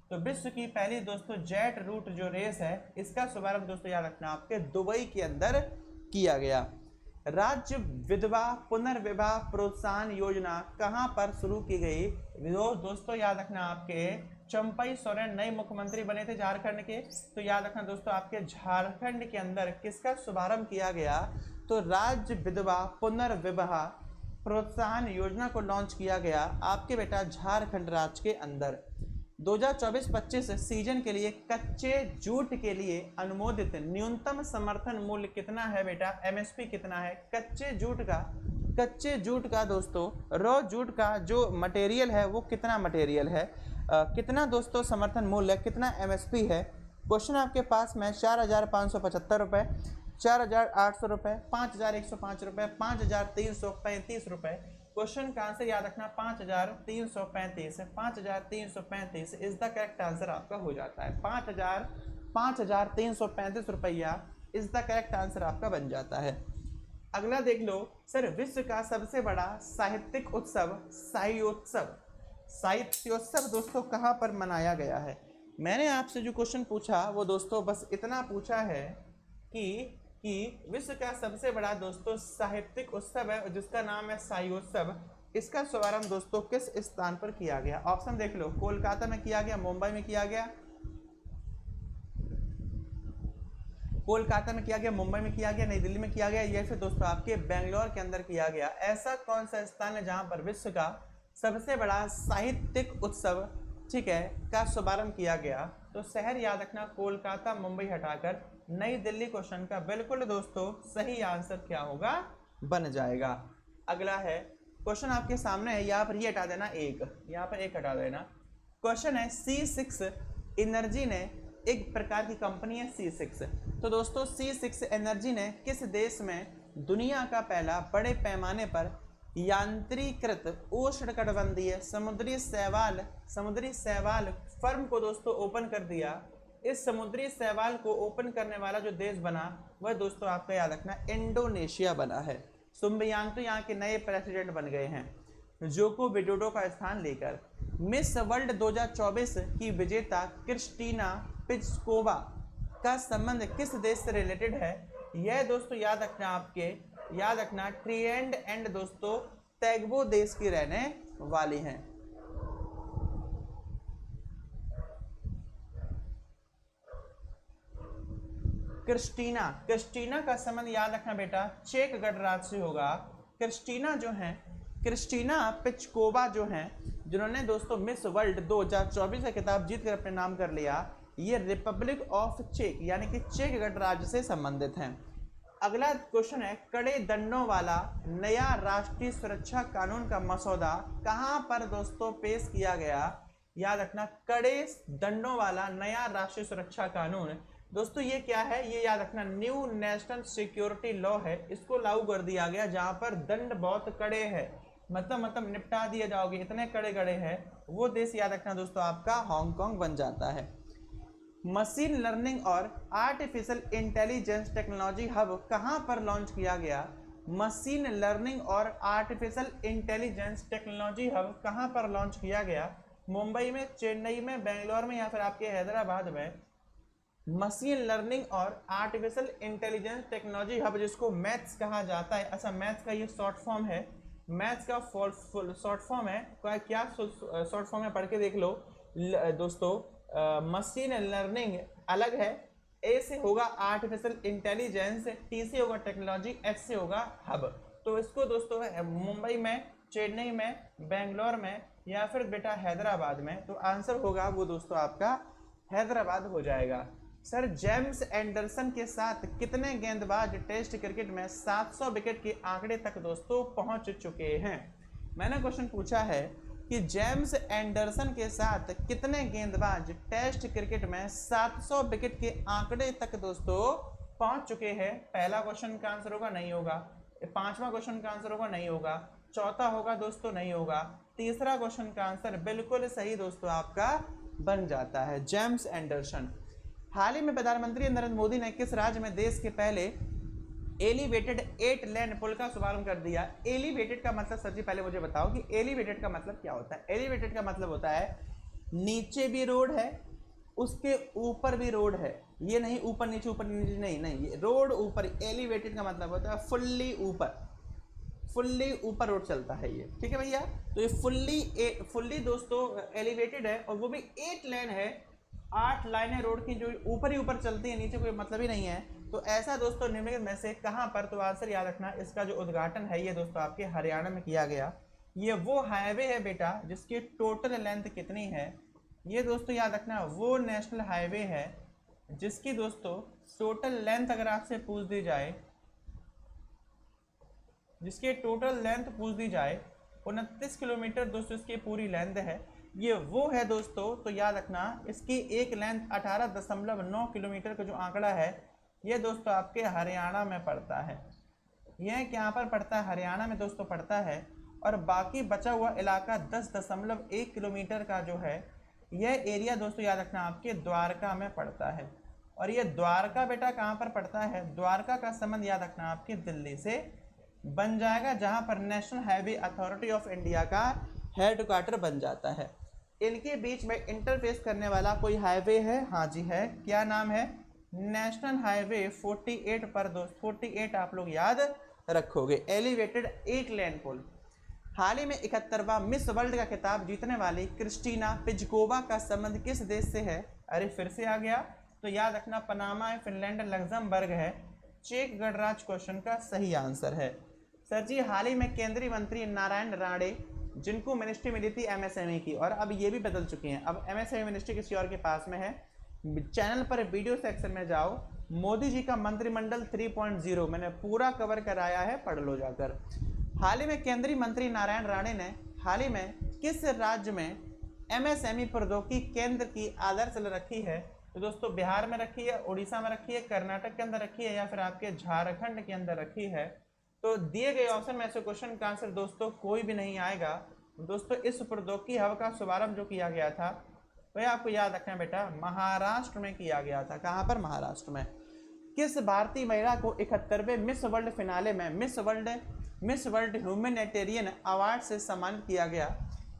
तो विश्व की पहली दोस्तों जेट रूट जो रेस है, इसका शुभारंभ दोस्तों याद रखना आपके दुबई के अंदर किया गया। राज्य विधवा पुनर्विवाह प्रोत्साहन योजना कहां पर शुरू की गई? दोस्तों याद रखना आपके चंपई सोरेन नए मुख्यमंत्री बने थे झारखंड के, तो याद रखना दोस्तों आपके झारखंड के अंदर किसका शुभारंभ किया गया? तो राज्य विधवा पुनर्विवाह प्रोत्साहन योजना को लॉन्च किया गया आपके बेटा झारखंड राज्य के अंदर। 2024-25 सीजन के लिए कच्चे जूट के लिए अनुमोदित न्यूनतम समर्थन मूल्य कितना है बेटा? एमएसपी कितना है कच्चे जूट का दोस्तों? रॉ जूट का जो मटेरियल है वो कितना मटेरियल है, कितना दोस्तों समर्थन मूल्य, कितना एमएसपी है? क्वेश्चन आपके पास में 4,575 रुपये, 4,800 रुपये, 5,105 रुपये, 5,335 रुपये। क्वेश्चन का आंसर याद रखना 5,335 है। 5,335 इज द करेक्ट आंसर आपका हो जाता है। 5,335 रुपया इज द करेक्ट आंसर आपका बन जाता है। अगला देख लो सर, विश्व का सबसे बड़ा साहित्यिक उत्सव साहित्योत्सव साहित्योत्सव दोस्तों कहाँ पर मनाया गया है? मैंने आपसे जो क्वेश्चन पूछा वो दोस्तों बस इतना पूछा है कि विश्व का सबसे बड़ा दोस्तों साहित्यिक उत्सव है जिसका नाम है साहित्योत्सव, इसका शुभारंभ दोस्तों किस स्थान पर किया गया? ऑप्शन देख लो, कोलकाता में किया गया, मुंबई में किया गया, कोलकाता में किया गया, मुंबई में किया गया, नई दिल्ली में किया गया, या फिर दोस्तों आपके बेंगलोर के अंदर किया गया। ऐसा कौन सा स्थान है जहां पर विश्व का सबसे बड़ा साहित्यिक उत्सव, ठीक है, का शुभारंभ किया गया? तो शहर याद रखना, कोलकाता मुंबई हटाकर नई दिल्ली क्वेश्चन का बिल्कुल दोस्तों सही आंसर क्या होगा? बन जाएगा। अगला है क्वेश्चन आपके सामने है, यहाँ पर ये हटा देना, यहाँ पर एक हटा देना। क्वेश्चन है C6 एनर्जी ने, एक प्रकार की कंपनी है C6, तो दोस्तों C6 एनर्जी ने किस देश में दुनिया का पहला बड़े पैमाने पर यांत्रीकृत उष्णकटिबंधीय समुद्री शैवाल फर्म को दोस्तों ओपन कर दिया? इस समुद्री शैवाल को ओपन करने वाला जो देश बना वह दोस्तों आपका याद रखना इंडोनेशिया बना है। सुबियांतो यहाँ के नए प्रेसिडेंट बन गए हैं जोको विडोडो का स्थान लेकर। मिस वर्ल्ड 2024 की विजेता क्रिस्टीना पिस्कोवा का संबंध किस देश से रिलेटेड है? यह दोस्तों याद रखना ट्रिनिडेड एंड दोस्तों टोबैगो देश की रहने वाली हैं। क्रिस्टीना का संबंध याद रखना बेटा चेक गणराज्य से होगा। क्रिस्टीना पिस्कोवा जो हैं, जिन्होंने दोस्तों मिस वर्ल्ड 2024 का खिताब जीतकर अपने नाम कर लिया, ये रिपब्लिक ऑफ चेक यानी कि चेक गणराज्य से संबंधित हैं। अगला क्वेश्चन है, कड़े दंडों वाला नया राष्ट्रीय सुरक्षा कानून का मसौदा कहां पर दोस्तों पेश किया गया? याद रखना, कड़े दंडों वाला नया राष्ट्रीय सुरक्षा कानून दोस्तों ये क्या है? ये याद रखना न्यू नेशनल सिक्योरिटी लॉ है, इसको लागू कर दिया गया जहां पर दंड बहुत कड़े हैं, मतलब निपटा दिए जाओगे, इतने कड़े हैं। वो देश याद रखना दोस्तों आपका हांगकांग बन जाता है। मशीन लर्निंग और आर्टिफिशियल इंटेलिजेंस टेक्नोलॉजी हब कहां पर लॉन्च किया गया? मशीन लर्निंग और आर्टिफिशियल इंटेलिजेंस टेक्नोलॉजी हब कहां पर लॉन्च किया गया? मुंबई में, चेन्नई में, बेंगलोर में या फिर आपके हैदराबाद में? मशीन लर्निंग और आर्टिफिशियल इंटेलिजेंस टेक्नोलॉजी हब, जिसको मैथ्स कहा जाता है। अच्छा, मैथ्स का ये शॉर्ट फॉर्म है, मैथ्स का शॉर्ट फॉर्म है, क्या शॉर्ट फॉर्म है पढ़ के देख लो दोस्तों। मशीन लर्निंग अलग है, ए से होगा आर्टिफिशियल इंटेलिजेंस, टी से होगा टेक्नोलॉजी, एच से होगा हब। तो इसको दोस्तों मुंबई में, चेन्नई में, बेंगलोर में या फिर बेटा हैदराबाद में, तो आंसर होगा वो दोस्तों आपका हैदराबाद हो जाएगा। सर जेम्स एंडरसन के साथ कितने गेंदबाज टेस्ट क्रिकेट में 700 विकेट के आंकड़े तक दोस्तों पहुंच चुके हैं? मैंने क्वेश्चन पूछा है कि जेम्स एंडरसन के साथ कितने गेंदबाज टेस्ट क्रिकेट में 700 विकेट के आंकड़े तक दोस्तों पहुंच चुके हैं। पहला क्वेश्चन का आंसर होगा नहीं होगा, पांचवा क्वेश्चन का आंसर होगा नहीं होगा, चौथा होगा दोस्तों नहीं होगा, तीसरा क्वेश्चन का आंसर बिल्कुल सही दोस्तों आपका बन जाता है जेम्स एंडरसन। हाल ही में प्रधानमंत्री नरेंद्र मोदी ने किस राज्य में देश के पहले एलिवेटेड 8 लेन पुल का शुभारंभ कर दिया? एलिवेटेड का मतलब सर जी पहले मुझे बताओ कि एलिवेटेड का मतलब क्या होता है? एलिवेटेड का मतलब होता है नीचे भी रोड है, उसके ऊपर भी रोड है, ये नहीं ऊपर नीचे नहीं, ये रोड ऊपर। एलिवेटेड का मतलब होता है फुल्ली ऊपर रोड चलता है ये, ठीक है भैया। तो ये फुल्ली दोस्तों एलिवेटेड है और वो भी 8 लेन है, 8 लाइनें रोड की जो ऊपर ही ऊपर चलती है, नीचे कोई मतलब ही नहीं है। तो ऐसा दोस्तों निम्नलिखित में से कहां पर, तो आंसर याद रखना इसका जो उद्घाटन है ये दोस्तों आपके हरियाणा में किया गया। ये वो हाईवे है बेटा जिसकी टोटल लेंथ कितनी है? ये दोस्तों याद रखना वो नेशनल हाईवे है जिसकी दोस्तों टोटल लेंथ अगर आपसे पूछ दी जाए, जिसकी टोटल लेंथ पूछ दी जाए 29 किलोमीटर दोस्तों इसकी पूरी लेंथ है। ये वो है दोस्तों, तो याद रखना इसकी एक लेंथ 18.9 किलोमीटर का जो आंकड़ा है ये दोस्तों आपके हरियाणा में पड़ता है। यह क्या पर पड़ता है? हरियाणा में दोस्तों पड़ता है। और बाकी बचा हुआ इलाका 10.1 किलोमीटर का जो है यह एरिया दोस्तों याद रखना आपके द्वारका में पड़ता है। और ये द्वारका बेटा कहाँ पर पड़ता है? द्वारका का संबंध याद रखना आपके दिल्ली से बन जाएगा, जहाँ पर national highway authority of India का हेडक्वार्टर बन जाता है। इनके बीच में इंटरफेस करने वाला कोई हाईवे है? हाँ जी है। क्या नाम है? नेशनल हाईवे 48 पर दोस्त 48 आप लोग याद रखोगे। एलिवेटेड 8 लेन पुल। हाल ही में 71वां मिस वर्ल्ड का खिताब जीतने वाली क्रिस्टीना पिजकोवा का संबंध किस देश से है? अरे फिर से आ गया, तो याद रखना पनामा है, फिनलैंड, लग्जमबर्ग है, चेक गणराज्य क्वेश्चन का सही आंसर है। सर जी हाल ही में केंद्रीय मंत्री नारायण राणे जिनको मिनिस्ट्री मिली थी एमएसएमई की, और अब ये भी बदल चुकी हैं, अब एमएसएमई मिनिस्ट्री किसी और के पास में है। चैनल पर वीडियो सेक्शन में जाओ, मोदी जी का मंत्रिमंडल 3.0 मैंने पूरा कवर कराया है, पढ़ लो जाकर। हाल ही में केंद्रीय मंत्री नारायण राणे ने हाल ही में किस राज्य में एमएसएमई प्रौद्योगिकी केंद्र की आधारशिला रखी है? तो दोस्तों बिहार में रखी है, उड़ीसा में रखी है, कर्नाटक के अंदर रखी है, या फिर आपके झारखंड के अंदर रखी है? तो दिए गए ऑप्शन में से क्वेश्चन का आंसर दोस्तों कोई भी नहीं आएगा। दोस्तों इस प्रौद्योगिकी हब का शुभारंभ जो किया गया था वह आपको याद रखना है बेटा, महाराष्ट्र में किया गया था। कहाँ पर? महाराष्ट्र में। किस भारतीय महिला को 71वें मिस वर्ल्ड फिनाले में मिस वर्ल्ड ह्यूमैनिटेरियन अवार्ड से सम्मानित किया गया?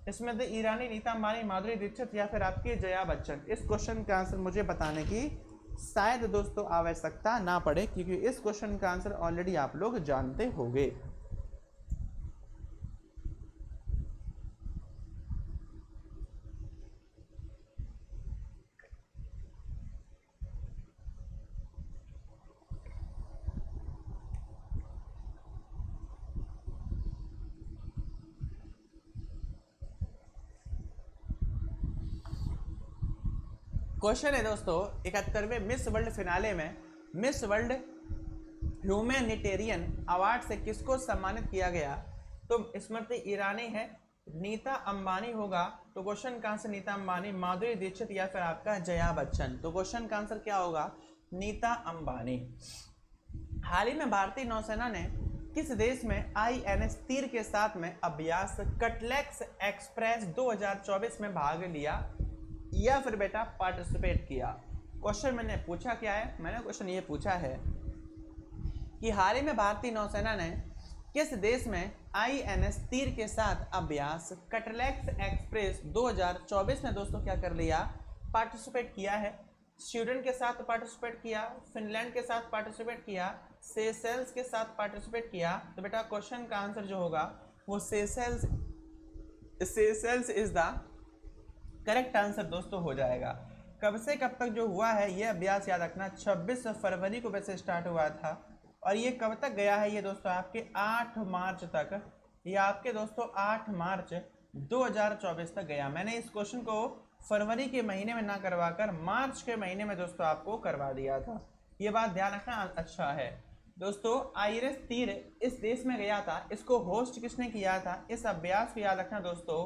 इसमें तो ईरानी, नीता अंबानी, माधुरी दीक्षित, या फिर आपकी जया बच्चन? इस क्वेश्चन का आंसर मुझे बताने की शायद दोस्तों आवश्यकता ना पड़े, क्योंकि इस क्वेश्चन का आंसर ऑलरेडी आप लोग जानते होंगे। क्वेश्चन है दोस्तों 71वें मिस वर्ल्ड फिनाले में मिस वर्ल्ड ह्यूमैनिटेरियन अवार्ड से किसको सम्मानित किया गया? तो स्मृति ईरानी है, नीता अंबानी होगा, तो क्वेश्चन का आंसर नीता अंबानी, माधुरी दीक्षित, या फिर आपका जया बच्चन? तो क्वेश्चन का आंसर क्या होगा? नीता अंबानी। हाल ही में भारतीय नौसेना ने किस देश में INS तीर के साथ में अभ्यास कटलेक्स एक्सप्रेस 2024 में भाग लिया या फिर बेटा पार्टिसिपेट किया? क्वेश्चन मैंने पूछा क्या है? मैंने क्वेश्चन ये पूछा है कि हाल ही में भारतीय नौसेना ने किस देश में INS तीर के साथ अभ्यास कटलेक्स एक्सप्रेस 2024 में दोस्तों क्या कर लिया? पार्टिसिपेट किया है। स्वीडन के साथ पार्टिसिपेट किया, फिनलैंड के साथ पार्टिसिपेट किया, सेशेल्स के साथ पार्टिसिपेट किया? तो बेटा क्वेश्चन का आंसर जो होगा वो Seychelles is the correct answer दोस्तों हो जाएगा। कब से कब तक जो हुआ है ये अभ्यास याद रखना, 26 फरवरी को वैसे स्टार्ट हुआ था, और ये कब तक गया है? ये दोस्तों आपके 8 मार्च तक, ये आपके दोस्तों 8 मार्च 2024 तक गया। मैंने इस क्वेश्चन को फरवरी के महीने में ना करवाकर मार्च के महीने में दोस्तों आपको करवा दिया था, ये बात ध्यान रखना अच्छा है। दोस्तों INS तीर इस देश में गया था, इसको होस्ट किसने किया था? इस अभ्यास को याद रखना दोस्तों,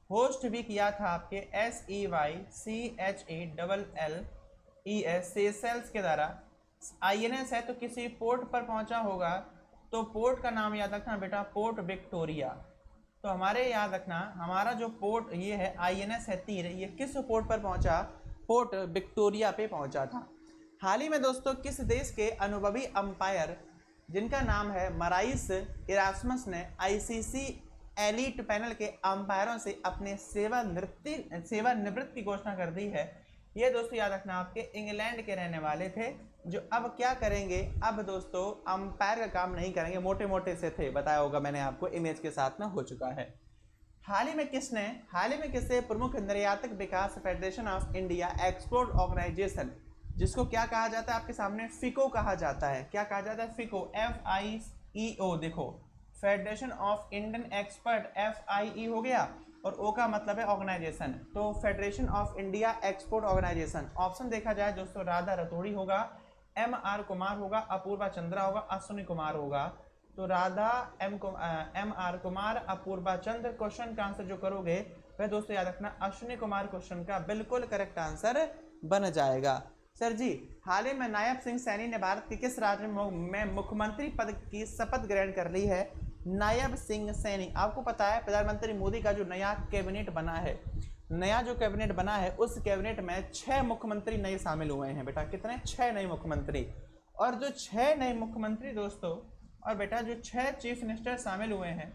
होस्ट भी किया था आपके SEYCHELLES सेशेल्स के द्वारा। INS है तो किसी पोर्ट पर पहुंचा होगा, तो पोर्ट का नाम याद रखना बेटा, पोर्ट विक्टोरिया। तो हमारे याद रखना हमारा जो पोर्ट ये है INS है तीर, ये किस पोर्ट पर पहुंचा? पोर्ट विक्टोरिया पे पहुंचा था। हाल ही में दोस्तों किस देश के अनुभवी अंपायर जिनका नाम है मराइस इरास्मस ने ICC एलीट पैनल के अंपायरों से अपने सेवानिवृत्ति की घोषणा कर दी है? ये दोस्तों याद रखना आपके इंग्लैंड के रहने वाले थे, जो अब क्या करेंगे? अब दोस्तों अंपायर का काम नहीं करेंगे, मोटे मोटे से थे, बताया होगा मैंने आपको, इमेज के साथ में हो चुका है। हाल ही में किससे प्रमुख निर्यातक विकास federation of India export organisation, जिसको क्या कहा जाता है आपके सामने? फिको कहा जाता है। क्या कहा जाता है? Fico, FIEO। देखो federation of Indian expert, FIE हो गया, और O का मतलब है ऑर्गेनाइजेशन, तो federation of India export organisation. Option देखा जाए दोस्तों, राधा रतोड़ी होगा, MR कुमार होगा, अपूर्वा चंद्रा होगा, अश्विनी कुमार होगा। तो राधा MR कुमार, अपूर्वा चंद्र। क्वेश्चन का आंसर जो करोगे वह दोस्तों याद रखना अश्विनी कुमार क्वेश्चन का बिल्कुल करेक्ट आंसर बन जाएगा। सर जी हाल ही में नायब सिंह सैनी ने भारत के किस राज्य में मुख्यमंत्री पद की शपथ ग्रहण कर ली है? नायब सिंह सैनी, आपको पता है प्रधानमंत्री मोदी का जो नया कैबिनेट बना है, नया जो कैबिनेट बना है उस कैबिनेट में 6 मुख्यमंत्री नए शामिल हुए हैं बेटा। कितने? 6 नए मुख्यमंत्री। और जो 6 नए मुख्यमंत्री दोस्तों, और बेटा जो 6 चीफ मिनिस्टर शामिल हुए हैं,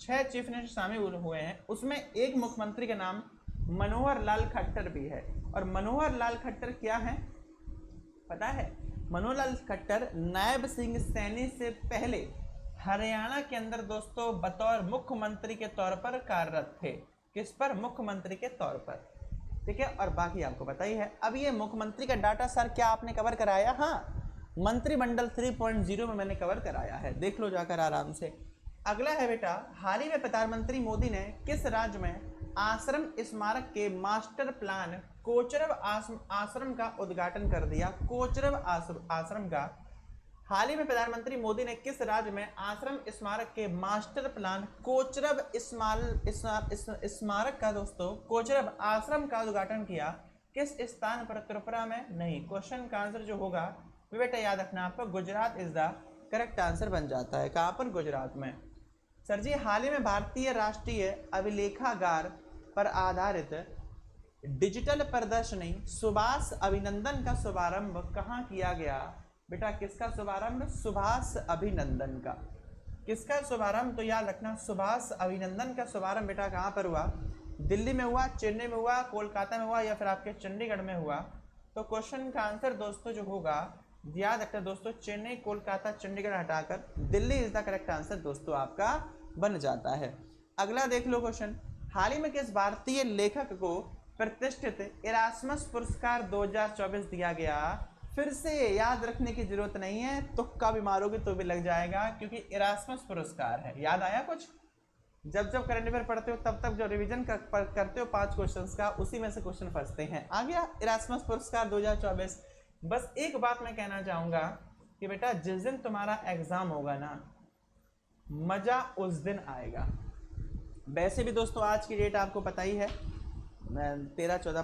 6 चीफ मिनिस्टर शामिल हुए हैं, उसमें एक मुख्यमंत्री का नाम मनोहर लाल खट्टर भी है। और मनोहर लाल खट्टर क्या है पता है? मनोहर लाल खट्टर नायब सिंह सैनी से पहले हरियाणा के अंदर दोस्तों बतौर मुख्यमंत्री के तौर पर कार्यरत थे। किस पर? मुख्यमंत्री के तौर पर। ठीक है, और बाकी आपको पता ही है। अब ये मुख्यमंत्री का डाटा सर क्या आपने कवर कराया? हाँ, मंत्रिमंडल 3.0 में मैंने कवर कराया है, देख लो जाकर आराम से। अगला है बेटा, हाल ही में प्रधानमंत्री मोदी ने किस राज्य में आश्रम स्मारक के मास्टर प्लान कोचरब आश्रम का उद्घाटन कर दिया? कोचरब आश्रम का हाल ही में प्रधानमंत्री मोदी ने किस राज्य में आश्रम स्मारक के मास्टर प्लान कोचरब स्मारक का दोस्तों कोचरब आश्रम का उद्घाटन किया? किस स्थान पर? त्रिपुरा में नहीं। क्वेश्चन का आंसर जो होगा वो बेटा याद रखना आपको, Gujarat is the correct answer बन जाता है। कहाँ पर? गुजरात में। सर जी, हाल ही में भारतीय राष्ट्रीय अभिलेखागार पर आधारित डिजिटल प्रदर्शनी सुभाष अभिनंदन का शुभारंभ कहाँ किया गया? बेटा किसका शुभारंभ? सुभाष अभिनंदन का। किसका शुभारंभ? तो याद रखना सुभाष अभिनंदन का शुभारंभ बेटा कहाँ पर हुआ? दिल्ली में हुआ, चेन्नई में हुआ, कोलकाता में हुआ या फिर आपके चंडीगढ़ में हुआ? तो क्वेश्चन का आंसर दोस्तों जो होगा याद रखना दोस्तों, चेन्नई, कोलकाता, चंडीगढ़ हटाकर Delhi is the correct answer दोस्तों आपका बन जाता है। अगला देख लो क्वेश्चन, हाल ही में किस भारतीय लेखक को प्रतिष्ठित इरास्मस पुरस्कार 2024 दिया गया? फिर से याद रखने की जरूरत नहीं है, तुक्का भी मारोगे तो भी लग जाएगा, क्योंकि इरास्मस पुरस्कार है। याद आया कुछ? जब करंट अफेयर पढ़ते हो तब तक जो रिवीजन करते हो 5 क्वेश्चंस का, उसी में से क्वेश्चन फंसते हैं। आ गया इरास्मस पुरस्कार 2024। बस एक बात मैं कहना चाहूंगा कि बेटा जिस दिन तुम्हारा एग्जाम होगा ना, मजा उस दिन आएगा। वैसे भी दोस्तों आज की डेट आपको पता ही है, 13, 14,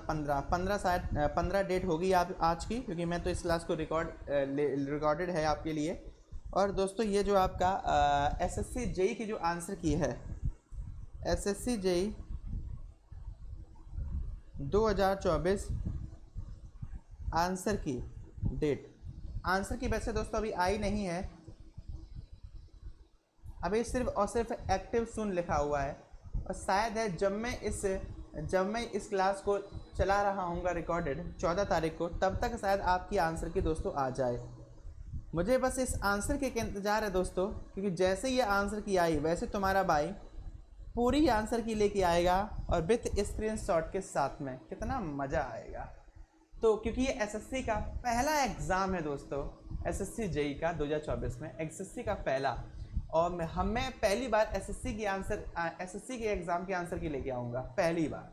15 डेट होगी आप आज की, क्योंकि मैं तो इस क्लास को रिकॉर्डेड है आपके लिए। और दोस्तों ये जो आपका एसएससी जेई की जो आंसर की है, एसएससी जेई 2024 आंसर की डेट, आंसर की वैसे दोस्तों अभी आई नहीं है, अभी सिर्फ और सिर्फ एक्टिव सून लिखा हुआ है। और शायद है जब मैं इस क्लास को चला रहा हूँगा रिकॉर्डेड 14 तारीख को, तब तक शायद आपकी आंसर की दोस्तों आ जाए। मुझे बस इस आंसर के इंतज़ार है दोस्तों, क्योंकि जैसे ये आंसर की आई वैसे तुम्हारा भाई पूरी आंसर की लेके आएगा और विथ स्क्रीनशॉट के साथ में, कितना मज़ा आएगा। तो क्योंकि ये एसएससी का पहला एग्ज़ाम है दोस्तों, एसएससी जेई का 2024 में एसएससी का पहला, और मैं पहली बार एसएससी के एग्ज़ाम के आंसर की लेके आऊँगा, पहली बार,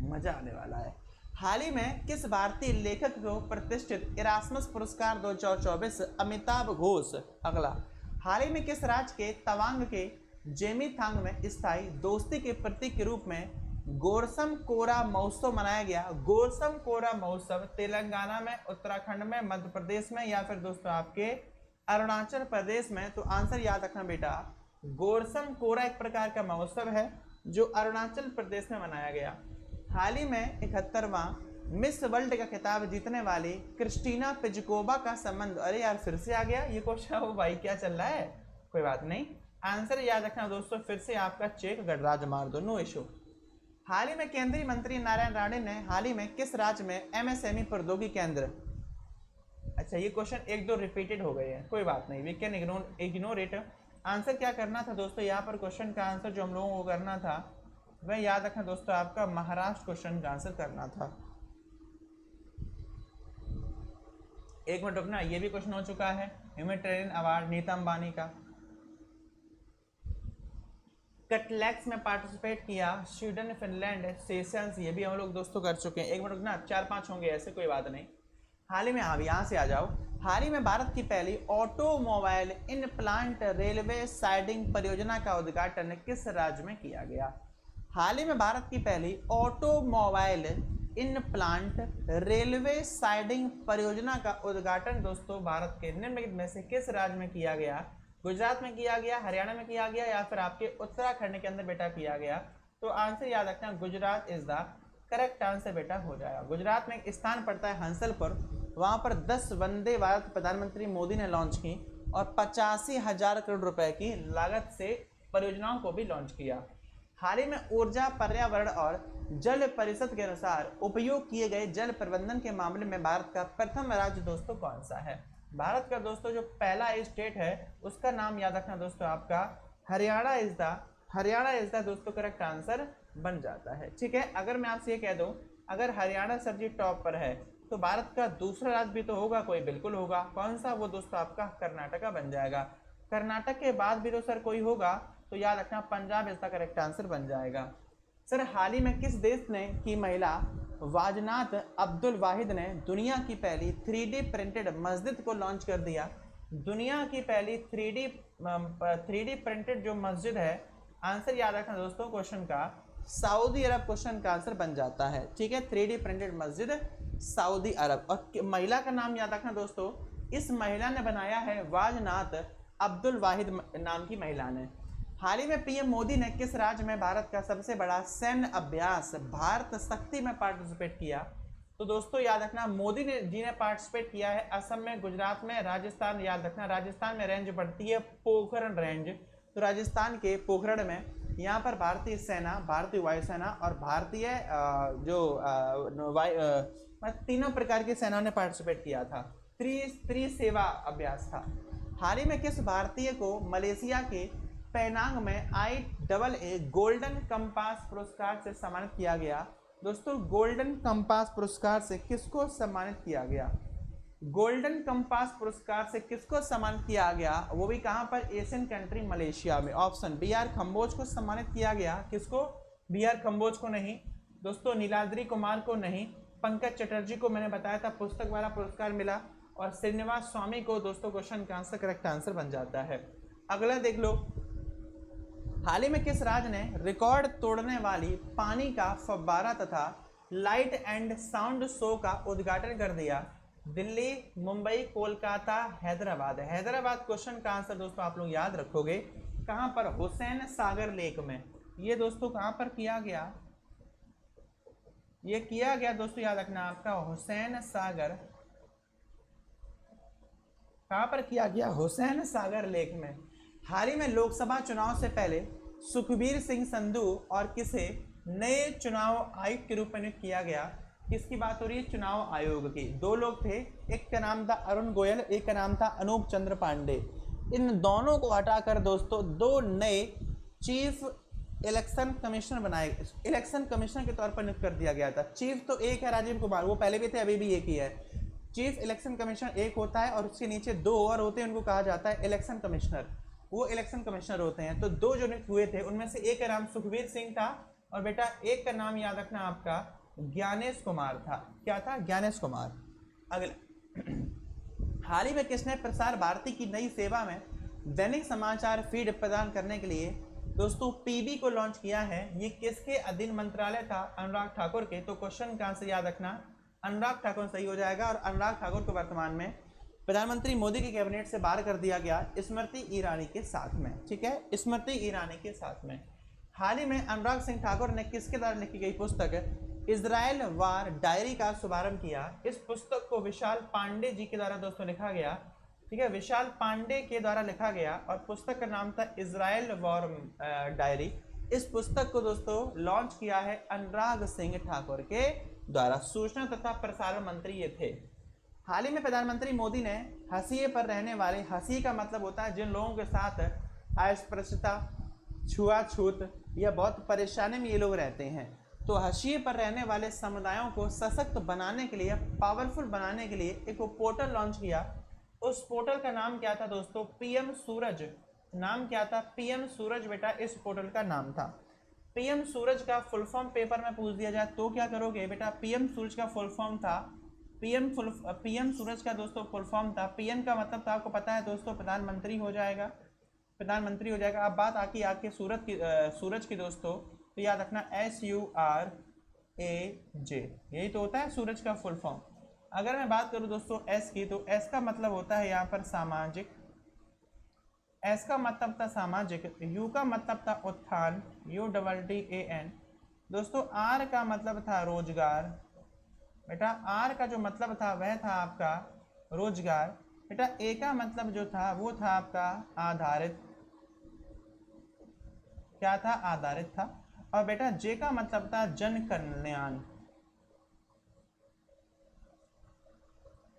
मज़ा आने वाला है। हाल ही में किस भारतीय लेखक को प्रतिष्ठित इरास्मस पुरस्कार 2024? अमिताभ घोष। अगला, हाल ही में किस राज्य के तवांग के जेमीथांग में स्थायी दोस्ती के प्रतीक के रूप में गोरसम कोरा महोत्सव मनाया गया? गोरसम कोरा महोत्सव तेलंगाना में, उत्तराखंड में, मध्य प्रदेश में या फिर दोस्तों आपके अरुणाचल प्रदेश में? तो आंसर याद रखना बेटा, गोरसम कोरा एक प्रकार का महोत्सव है जो अरुणाचल प्रदेश में मनाया गया। हाल ही में 71वां मिस वर्ल्ड का खिताब जीतने वाली क्रिस्टीना पिजकोवा का संबंध, अरे यार फिर से आ गया ये क्वेश्चन, वो भाई क्या चल रहा है, कोई बात नहीं, आंसर याद रखना दोस्तों, फिर से आपका चेक गडराज मार दो, नो इशू। हाल ही में केंद्रीय मंत्री नारायण राणे ने हाल ही में किस राज्य में एमएसएमई प्रौद्योगिकी केंद्र, अच्छा ये क्वेश्चन 1-2 रिपीटेड हो गए हैं, कोई बात नहीं, we can ignore it. Answer क्या करना था दोस्तों यहाँ पर? क्वेश्चन का आंसर जो हम लोगों को करना था वह याद रखना दोस्तों, आपका महाराष्ट्र क्वेश्चन का आंसर करना था। एक मिनट रुकना, ये भी क्वेश्चन हो चुका है, ह्यूमैनिटेरियन अवार्ड नीता अंबानी का। कटलैक्स में पार्टिसिपेट किया स्वीडन, फिनलैंड, सेशंस, ये भी हम लोग दोस्तों कर चुके हैं। एक मिनट रुकना, 4-5 होंगे ऐसे, कोई बात नहीं। हाल ही में आप यहाँ से आ जाओ, हाल ही में भारत की पहली automobile in plant railway siding परियोजना का उद्घाटन किस राज्य में किया गया? हाल ही में भारत की पहली automobile in plant railway siding परियोजना का उद्घाटन दोस्तों भारत के निम्नलिखित में से किस राज्य में किया गया? गुजरात में किया गया, हरियाणा में किया गया या फिर आपके उत्तराखंड के अंदर बेटा किया गया? तो आंसर याद रखना, Gujarat is the correct answer बेटा हो जाएगा। गुजरात में एक स्थान पड़ता है हंसलपुर, वहाँ पर 10 वंदे भारत प्रधानमंत्री मोदी ने लॉन्च की और 85,000 करोड़ रुपए की लागत से परियोजनाओं को भी लॉन्च किया। हाल ही में ऊर्जा, पर्यावरण और जल परिषद के अनुसार उपयोग किए गए जल प्रबंधन के मामले में भारत का प्रथम राज्य दोस्तों कौन सा है? भारत का दोस्तों जो पहला स्टेट है उसका नाम याद रखना दोस्तों आपका हरियाणा इज द दोस्तों करेक्ट आंसर बन जाता है। ठीक है, अगर मैं आपसे ये कह दूं अगर हरियाणा सर जी टॉप पर है तो भारत का दूसरा राज्य भी तो होगा कोई, बिल्कुल होगा। कौन सा? वो दोस्तों आपका कर्नाटका बन जाएगा। कर्नाटक के बाद भी तो सर कोई होगा तो याद रखना पंजाब इसका करेक्ट आंसर बन जाएगा। सर हाल ही में किस देश ने की महिला वाजनात अब्दुल वाहिद ने दुनिया की पहली 3D प्रिंटेड मस्जिद को लॉन्च कर दिया? दुनिया की पहली 3D प्रिंटेड जो मस्जिद है, आंसर याद रखना दोस्तों क्वेश्चन का सऊदी अरब क्वेश्चन का आंसर बन जाता है। ठीक है, 3D प्रिंटेड मस्जिद सऊदी अरब। और महिला का नाम याद रखना दोस्तों, इस महिला ने बनाया है वाजनात अब्दुल वाहिद नाम की महिला ने। हाल ही में पीएम मोदी ने किस राज्य में भारत का सबसे बड़ा सैन्य अभ्यास भारत शक्ति में पार्टिसिपेट किया? तो दोस्तों याद रखना मोदी ने जी ने पार्टिसिपेट किया है असम में, गुजरात में, राजस्थान। याद रखना राजस्थान में रेंज पड़ती है पोखरण रेंज, तो राजस्थान के पोखरण में यहाँ पर भारतीय सेना, भारतीय वायुसेना और भारतीय तीनों प्रकार की सेनाओं ने पार्टिसिपेट किया था। त्रिसेवा अभ्यास था। हाल ही में किस भारतीय को मलेशिया के पेनांग में IAA गोल्डन कंपास पुरस्कार से सम्मानित किया गया? दोस्तों गोल्डन कंपास पुरस्कार से किसको सम्मानित किया गया? गोल्डन कंपास पुरस्कार से किसको सम्मानित किया गया? वो भी कहां पर? एशियन कंट्री मलेशिया में। ऑप्शन BR खम्बोज को सम्मानित किया गया। किसको? BR खम्बोज को नहीं दोस्तों, नीलाद्री कुमार को नहीं, पंकज चटर्जी को मैंने बताया था पुस्तक वाला पुरस्कार मिला, और श्रीनिवास स्वामी को दोस्तों क्वेश्चन का आंसर करेक्ट आंसर बन जाता है। अगला देख लो, हाल ही में किस राज्य ने रिकॉर्ड तोड़ने वाली पानी का फव्वारा तथा लाइट एंड साउंड शो का उद्घाटन कर दिया? दिल्ली, मुंबई, कोलकाता, हैदराबाद। हैदराबाद क्वेश्चन का आंसर दोस्तों आप लोग याद रखोगे कहां पर? हुसैन सागर लेक में। ये दोस्तों कहां पर किया गया? ये किया गया दोस्तों याद रखना आपका हुसैन सागर। कहां पर किया गया? हुसैन सागर लेक में। हाल ही में लोकसभा चुनाव से पहले सुखबीर सिंह संधू और किसे नए चुनाव आयुक्त के रूप में नियुक्त किया गया? किसकी बात हो रही है? चुनाव आयोग की। दो लोग थे, एक का नाम था अरुण गोयल, एक का नाम था अनूप चंद्र पांडे। इन दोनों को हटाकर दोस्तों दो नए चीफ इलेक्शन कमिश्नर बनाए, इलेक्शन कमिश्नर के तौर पर नियुक्त कर दिया गया था। चीफ तो एक है राजीव कुमार, वो पहले भी थे अभी भी एक ही है। चीफ इलेक्शन कमिश्नर एक होता है और उसके नीचे दो और होते हैं, उनको कहा जाता है इलेक्शन कमिश्नर। वो इलेक्शन कमिश्नर होते हैं। तो दो जो नियुक्त हुए थे उनमें से एक का नाम सुखबीर सिंह था और बेटा एक का नाम याद रखना आपका ज्ञानेश कुमार था। क्या था? ज्ञानेश कुमार। अगला, हाल ही में किसने प्रसार भारती की नई सेवा में दैनिक समाचार फीड प्रदान करने के लिए दोस्तों PB को लॉन्च किया है? ये किसके अधीन मंत्रालय था? अनुराग ठाकुर के। तो क्वेश्चन का आंसर याद रखना अनुराग ठाकुर सही हो जाएगा। और अनुराग ठाकुर को वर्तमान में प्रधानमंत्री मोदी के कैबिनेट से बाहर कर दिया गया स्मृति ईरानी के साथ में। ठीक है, स्मृति ईरानी के साथ में। हाल ही में अनुराग सिंह ठाकुर ने किसके द्वारा लिखी गई पुस्तक इजराइल वार डायरी का शुभारंभ किया? इस पुस्तक को विशाल पांडे जी के द्वारा दोस्तों लिखा गया। ठीक है, विशाल पांडे के द्वारा लिखा गया और पुस्तक का नाम था इजराइल वॉर डायरी। इस पुस्तक को दोस्तों लॉन्च किया है अनुराग सिंह ठाकुर के द्वारा। सूचना तथा प्रसारण मंत्री ये थे। हाल ही में प्रधानमंत्री मोदी ने हाशिए पर रहने वाले, हाशिए का मतलब होता है जिन लोगों के साथ अस्पृश्यता, छुआछूत या बहुत परेशानी में ये लोग रहते हैं, तो हाशिए पर रहने वाले समुदायों को सशक्त बनाने के लिए, पावरफुल बनाने के लिए एक पोर्टल लॉन्च किया। उस पोर्टल का नाम क्या था दोस्तों? PM सूरज। नाम क्या था? PM सूरज बेटा इस पोर्टल का नाम था। PM सूरज का फुल फॉर्म पेपर में पूछ दिया जाए तो क्या करोगे बेटा? PM सूरज का फुल फॉर्म था PM सूरज का दोस्तों फुल फॉर्म था। PM का मतलब था आपको पता है दोस्तों प्रधानमंत्री हो जाएगा, प्रधानमंत्री हो जाएगा। अब बात आती है आपके सूरज की दोस्तों, तो याद रखना SURAJ, यही तो होता है सूरज का फुल फॉर्म। अगर मैं बात करूं दोस्तों S की, तो S का मतलब होता है यहाँ पर सामाजिक, S का मतलब था सामाजिक, U का मतलब था उत्थान, UDDAN। दोस्तों R का मतलब था रोजगार। बेटा R का जो मतलब था वह था आपका रोजगार। बेटा A का मतलब जो था वो था आपका आधारित। क्या था, आधारित था। और बेटा जे का मतलब था जन कल्याण,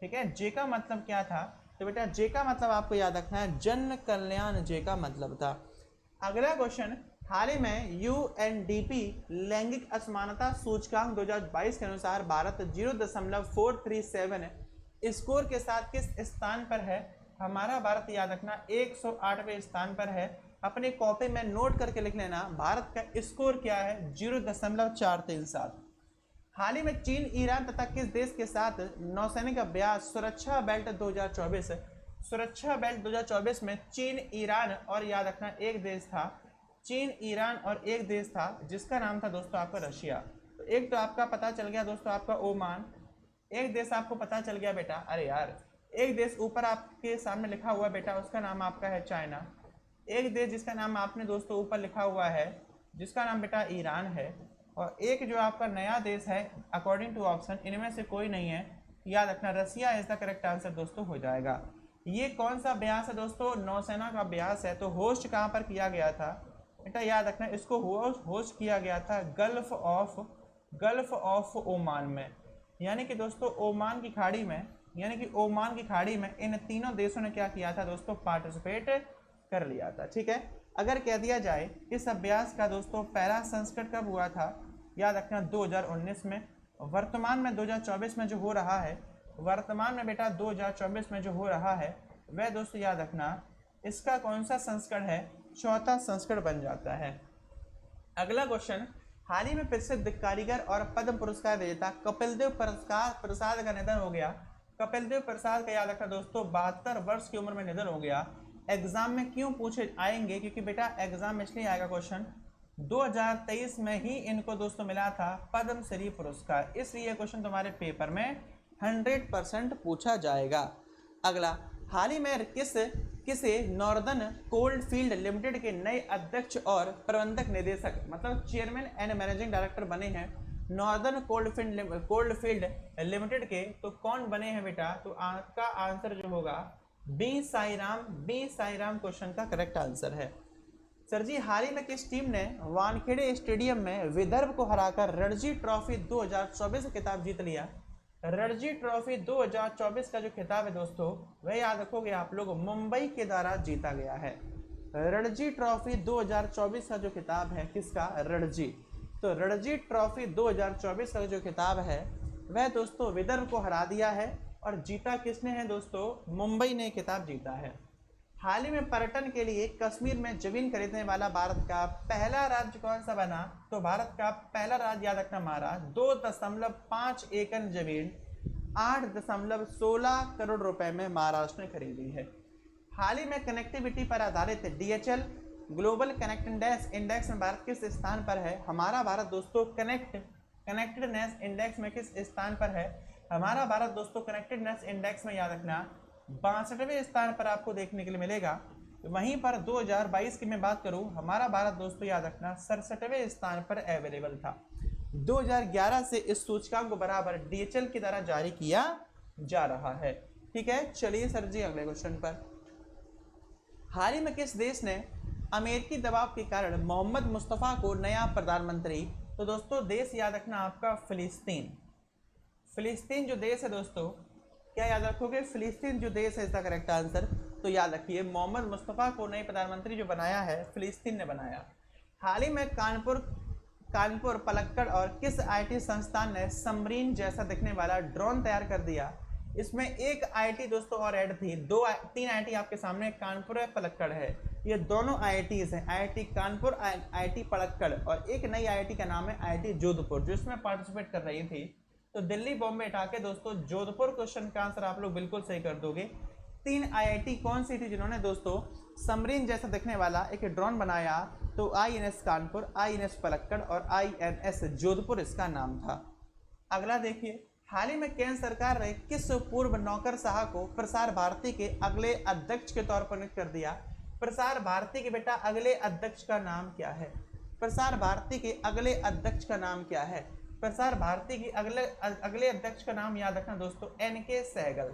ठीक है, जे का मतलब क्या था, तो बेटा जे का मतलब आपको याद रखना है जन कल्याण, जे का मतलब था। अगला क्वेश्चन, हाल ही में यूएनडीपी लैंगिक असमानता सूचकांक 2022 के अनुसार भारत 0.437 स्कोर के साथ किस स्थान पर है। हमारा भारत याद रखना 108वें स्थान पर है। अपनी कॉपी में नोट करके लिख लेना, भारत का स्कोर क्या है, 0.437। हाल ही में चीन, ईरान तथा किस देश के साथ नौसैनिक अभ्यास सुरक्षा बेल्ट 2024, सुरक्षा बेल्ट 2024 में चीन, ईरान और याद रखना एक देश था, चीन, ईरान और एक देश था जिसका नाम था दोस्तों आपका रशिया। तो एक तो आपका पता चल गया दोस्तों आपका ओमान, एक देश आपको पता चल गया बेटा, अरे यार एक देश ऊपर आपके सामने लिखा हुआ बेटा, उसका नाम आपका है चाइना। एक देश जिसका नाम आपने दोस्तों ऊपर लिखा हुआ है जिसका नाम बेटा ईरान है। और एक जो आपका नया देश है अकॉर्डिंग टू ऑप्शन, इनमें से कोई नहीं है, याद रखना Russia is the correct answer दोस्तों हो जाएगा। ये कौन सा अभ्यास है दोस्तों, नौसेना का अभ्यास है। तो होस्ट कहाँ पर किया गया था बेटा, याद रखना इसको होस्ट किया गया था गल्फ ऑफ ओमान में, यानी कि दोस्तों ओमान की खाड़ी में, यानी कि ओमान की खाड़ी में इन तीनों देशों ने क्या किया था दोस्तों, पार्टिसिपेट कर लिया था। ठीक है, अगर कह दिया जाए इस अभ्यास का दोस्तों पहला संस्करण कब हुआ था, याद रखना 2019 में। वर्तमान में 2024 में जो हो रहा है, वर्तमान में बेटा 2024 में जो हो रहा है वह दोस्तों याद रखना इसका कौन सा संस्करण है, चौथा संस्करण बन जाता है। अगला क्वेश्चन, हाल ही में प्रसिद्ध कारीगर और पद्म पुरस्कार विजेता कपिलदेव प्रसाद का निधन हो गया। कपिलदेव प्रसाद का याद रखना दोस्तों 72 वर्ष की उम्र में निधन हो गया। एग्जाम में क्यों पूछे आएंगे, क्योंकि बेटा एग्जाम में इसलिए आएगा क्वेश्चन, 2023 में ही इनको दोस्तों मिला था पद्म श्री पुरस्कार, इसलिए क्वेश्चन तुम्हारे पेपर में 100% पूछा जाएगा। अगला, हाल ही में किसे नॉर्दर्न कोल्डफील्ड लिमिटेड के नए अध्यक्ष और प्रबंधक निदेशक मतलब चेयरमैन एंड मैनेजिंग डायरेक्टर बने हैं। नॉर्दर्न कोल्डफील्ड लिमिटेड के तो कौन बने हैं बेटा, तो आपका आंसर जो होगा बी साईराम क्वेश्चन का करेक्ट आंसर है। सर जी, हाल ही में किस टीम ने वानखेड़े स्टेडियम में विदर्भ को हराकर रणजी ट्रॉफी 2024 का खिताब जीत लिया। रणजी ट्रॉफी 2024 का जो खिताब है दोस्तों वह याद रखोगे आप लोग मुंबई के द्वारा जीता गया है। रणजी ट्रॉफी 2024 का जो खिताब है किसका, रणजी। तो रणजी ट्रॉफी 2024 का जो खिताब है वह दोस्तों विदर्भ को हरा दिया है और जीता किसने है दोस्तों, मुंबई ने खिताब जीता है। हाल ही में पर्यटन के लिए कश्मीर में जमीन खरीदने वाला भारत का पहला राज्य कौन सा बना, तो भारत का पहला राज्य याद रखना महाराज 2.5 एकड़ जमीन 8.16 करोड़ रुपए में महाराष्ट्र ने खरीदी है। हाल ही में कनेक्टिविटी पर आधारित DHL ग्लोबल कनेक्टेडनेस इंडेक्स में भारत किस स्थान पर है। हमारा भारत दोस्तों कनेक्टेडनेस इंडेक्स में किस स्थान पर है, हमारा भारत दोस्तों कनेक्टेडनेस इंडेक्स में याद रखना 62वें स्थान पर आपको देखने के लिए मिलेगा। वहीं पर 2022 की मैं बात करूं, हमारा भारत दोस्तों याद रखना 67वें स्थान पर अवेलेबल था। 2011 से इस सूचकांक को बराबर DHL के द्वारा जारी किया जा रहा है। ठीक है, चलिए सर जी अगले क्वेश्चन पर। हाल ही में किस देश ने अमेरिकी दबाव के कारण मोहम्मद मुस्तफ़ा को नया प्रधानमंत्री, तो दोस्तों देश याद रखना आपका फिलिस्तीन जो देश है दोस्तों, क्या याद रखोगे, फिलिस्तीन जो देश है इसका करेक्ट आंसर। तो याद रखिए मोहम्मद मुस्तफ़ा को नए प्रधानमंत्री जो बनाया है फिलिस्तीन ने बनाया। हाल ही में कानपुर पलक्कड़ और किस IT संस्थान ने समरीन जैसा दिखने वाला ड्रोन तैयार कर दिया। इसमें एक IT दोस्तों और ऐड थी, 3 IT आपके सामने, कानपुर है पलक्कड़ है, ये दोनों IITs हैं, IIT कानपुर IIT पलक्कड़, और एक नई IIT का नाम है IIT जोधपुर जो इसमें पार्टिसिपेट कर रही थी। तो दिल्ली बॉम्बे हटा के दोस्तों जोधपुर क्वेश्चन का आंसर आप लोग बिल्कुल सही कर दोगे। 3 IIT कौन सी थी जिन्होंने दोस्तों समरीन जैसा दिखने वाला एक ड्रोन बनाया, तो INS कानपुर, INS पलक्कड़ और INS जोधपुर इसका नाम था। अगला देखिए, हाल ही में केंद्र सरकार ने किस पूर्व नौकरशाह को प्रसार भारती के अगले अध्यक्ष के तौर पर नियुक्त कर दिया। प्रसार भारती के बेटा अगले अध्यक्ष का नाम क्या है, प्रसार भारती के अगले अध्यक्ष का नाम क्या है, प्रसार भारती के अगले अध्यक्ष का नाम याद रखना दोस्तों NK सहगल।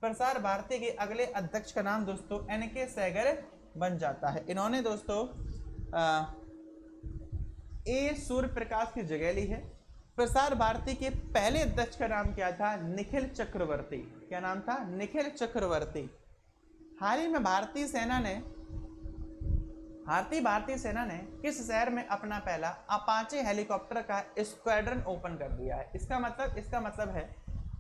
प्रसार भारती के अगले अध्यक्ष का नाम दोस्तों NK सहगल बन जाता है। इन्होंने दोस्तों ए सूर्य प्रकाश की जगह ली है। प्रसार भारती के पहले अध्यक्ष का नाम क्या था? निखिल चक्रवर्ती। क्या नाम था? निखिल चक्रवर्ती। हाल ही में भारतीय सेना ने किस शहर में अपना पहला अपाचे हेलीकॉप्टर का स्क्वाड्रन ओपन कर दिया है? इसका मतलब है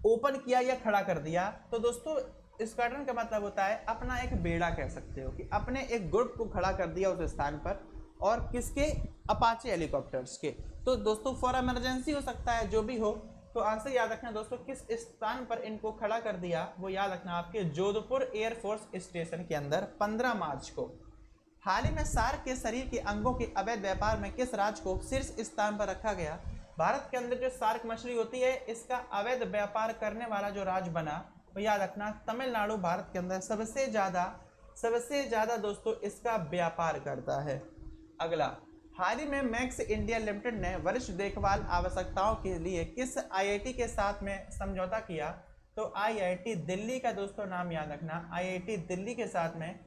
ओपन किया या खड़ा कर दिया। तो दोस्तों स्क्वाड्रन का मतलब होता है अपना एक बेड़ा, कह सकते हो कि अपने एक ग्रुप को खड़ा कर दिया उस स्थान पर, और किसके? अपाचे हेलीकॉप्टर्स के। तो दोस्तों फॉर इमरजेंसी हो सकता है, जो भी हो। तो आंसर याद रखना दोस्तों, किस स्थान पर इनको खड़ा कर दिया वो याद रखना, आपके जोधपुर एयरफोर्स स्टेशन के अंदर 15 मार्च को। हाल ही में सार्क के शरीर के अंगों के अवैध व्यापार में किस राज्य को शीर्ष स्थान पर रखा गया? भारत के अंदर जो सार्क मछली होती है, इसका अवैध व्यापार करने वाला जो राज्य बना वो याद रखना तमिलनाडु भारत के अंदर सबसे ज्यादा दोस्तों इसका व्यापार करता है। अगला, हाल ही में मैक्स इंडिया लिमिटेड ने वरिष्ठ देखभाल आवश्यकताओं के लिए किस आईआईटी के साथ में समझौता किया? तो आईआईटी दिल्ली का दोस्तों नाम याद रखना। आईआईटी दिल्ली के साथ में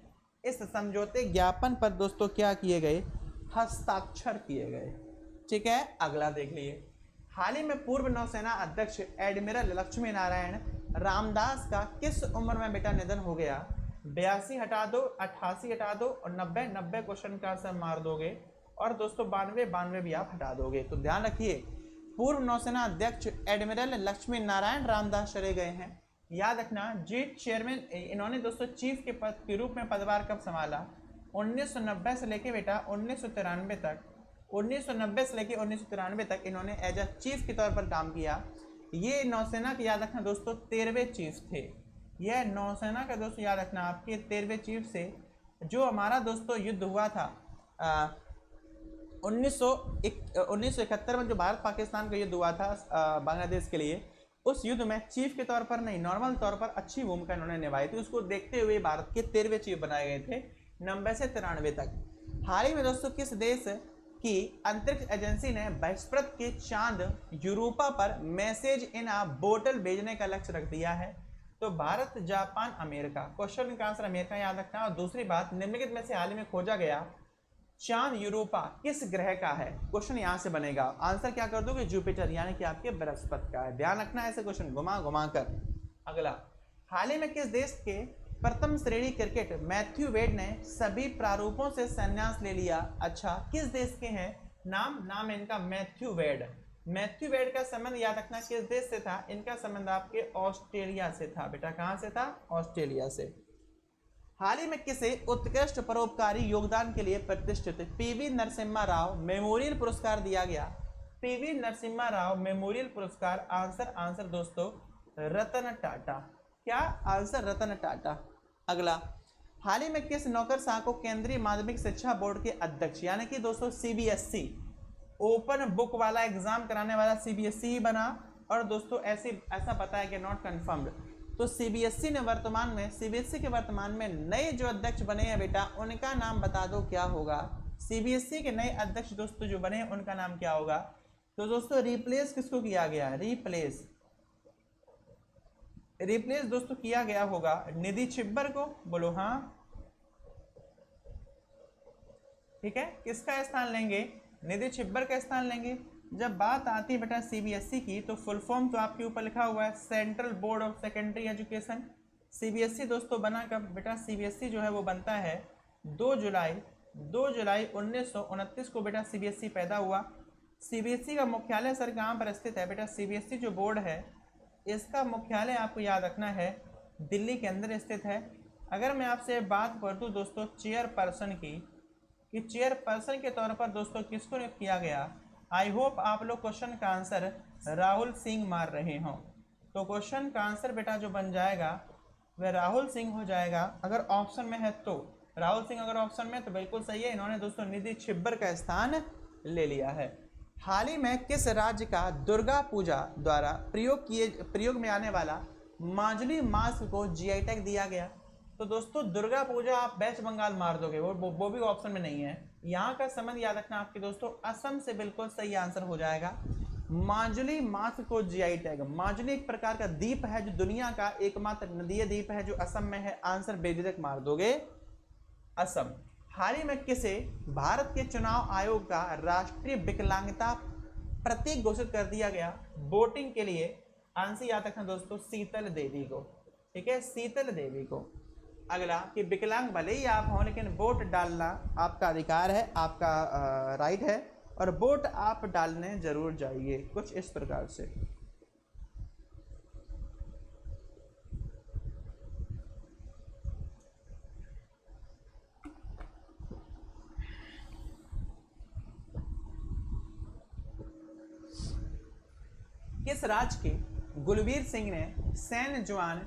इस समझौते ज्ञापन पर दोस्तों क्या किए गए? हस्ताक्षर किए गए। ठीक है, अगला देख लिए। हाल ही में पूर्व नौसेना अध्यक्ष एडमिरल लक्ष्मी नारायण रामदास का किस उम्र में बेटा निधन हो गया? 82 हटा दो, 88 हटा दो, और 90 क्वेश्चन का आंसर मार दोगे, और दोस्तों 92 भी आप हटा दोगे। तो ध्यान रखिए, पूर्व नौसेना अध्यक्ष एडमिरल लक्ष्मी नारायण रामदास चले गए हैं। याद रखना जेट चेयरमैन इन्होंने दोस्तों चीफ के पद के रूप में पदभार कब संभाला? 1990 से लेके बेटा 1993 तक। 1990 से लेके 1993 तक इन्होंने एज अ चीफ के तौर पर काम किया। ये नौसेना के याद रखना दोस्तों 13वें चीफ थे। यह नौसेना का दोस्तों याद रखना आपके 13वें चीफ से। जो हमारा दोस्तों युद्ध हुआ था 1971 में, जो भारत पाकिस्तान का युद्ध हुआ था बांग्लादेश के लिए, उस युद्ध में चीफ के तौर पर नहीं, नॉर्मल तौर पर अच्छी भूमिका इन्होंने निभाई थी। उसको देखते हुए भारत के 13वें चीफ बनाए गए थे 90 से 93 तक। हाल ही में दोस्तों किस देश की अंतरिक्ष एजेंसी ने बृहस्पति के चांद यूरोपा पर मैसेज इन अ बोतल भेजने का लक्ष्य रख दिया है? तो भारत, जापान, अमेरिका। क्वेश्चन का आंसर अमेरिका याद रखना। और दूसरी बात, निम्नलिखित में से हाल ही में खोजा गया चांद यूरोपा किस ग्रह का है? क्वेश्चन यहां से बनेगा, आंसर क्या कर दोगे? जुपिटर, यानी कि आपके बृहस्पति का है। ध्यान रखना ऐसे क्वेश्चन घुमा कर। अगला, हाल ही में किस देश के प्रथम श्रेणी क्रिकेट मैथ्यू वेड ने सभी प्रारूपों से संन्यास ले लिया? अच्छा, किस देश के हैं? नाम इनका मैथ्यू वेड। मैथ्यू वेड का संबंध याद रखना किस देश से था? इनका संबंध आपके ऑस्ट्रेलिया से था। बेटा कहां से था? ऑस्ट्रेलिया से। हाल ही में किसे उत्कृष्ट परोपकारी योगदान के लिए प्रतिष्ठित पीवी नरसिम्हा राव मेमोरियल पुरस्कार दिया गया? पीवी नरसिम्हा राव मेमोरियल पुरस्कार। आंसर दोस्तों रतन टाटा। क्या आंसर? रतन टाटा। अगला, हाल ही में किस नौकरशाह को केंद्रीय माध्यमिक शिक्षा बोर्ड के अध्यक्ष, यानी कि दोस्तों सीबीएसई, ओपन बुक वाला एग्जाम कराने वाला सीबीएसई बना? और दोस्तों ऐसा पता है कि नॉट कंफर्म्ड। तो सीबीएसई के वर्तमान में नए जो अध्यक्ष बने हैं बेटा, उनका नाम बता दो क्या होगा? सीबीएसई के नए अध्यक्ष दोस्तों जो बने हैं उनका नाम क्या होगा? तो दोस्तों रिप्लेस किसको किया गया? रिप्लेस दोस्तों किया गया होगा निधि छिब्बर को। बोलो हाँ। ठीक है, किसका स्थान लेंगे? निधि छिब्बर का स्थान लेंगे। जब बात आती है बेटा सीबीएसई की, तो फुल फॉर्म तो आपके ऊपर लिखा हुआ है central board of secondary education. CBSE दोस्तों बना कब? बेटा सीबीएसई जो है वो बनता है 2 जुलाई 1929 को बेटा सीबीएसई पैदा हुआ। सीबीएसई का मुख्यालय सर कहाँ पर स्थित है? बेटा सीबीएसई जो बोर्ड है इसका मुख्यालय आपको याद रखना है दिल्ली के अंदर स्थित है। अगर मैं आपसे बात कर दूँ दोस्तों चेयरपर्सन की, कि चेयरपर्सन के तौर पर दोस्तों किसको नियुक्त किया गया? आई होप आप लोग क्वेश्चन का आंसर राहुल सिंह मार रहे हों। तो क्वेश्चन का आंसर बेटा जो बन जाएगा वह राहुल सिंह हो जाएगा। अगर ऑप्शन में है तो राहुल सिंह, अगर ऑप्शन में तो बिल्कुल सही है। इन्होंने दोस्तों निधि छिब्बर का स्थान ले लिया है। हाल ही में किस राज्य का दुर्गा पूजा द्वारा प्रयोग में आने वाला माजुली मास्क को जीआई टैग दिया गया? तो दोस्तों दुर्गा पूजा आप वेस्ट बंगाल मार दोगे, वो भी ऑप्शन में नहीं है। यहाँ का संबंध याद रखना आपके दोस्तों असम से बिल्कुल सही आंसर हो जाएगा। माजुली मास्क को जीआई टैग। माजुली एक प्रकार का द्वीप है जो दुनिया का एकमात्र नदीय द्वीप है जो असम में है। आंसर बेझिझक मार दोगे असम। हाल ही में किसे भारत के चुनाव आयोग का राष्ट्रीय विकलांगता प्रतीक घोषित कर दिया गया वोटिंग के लिए? आंसर याद रखना दोस्तों, शीतल देवी को। ठीक है, शीतल देवी को। अगला कि विकलांग भले ही आप हों लेकिन वोट डालना आपका अधिकार है, आपका राइट है, और वोट आप डालने जरूर जाइए, कुछ इस प्रकार से। किस राज्य के गुलबीर सिंह ने सैन जुआन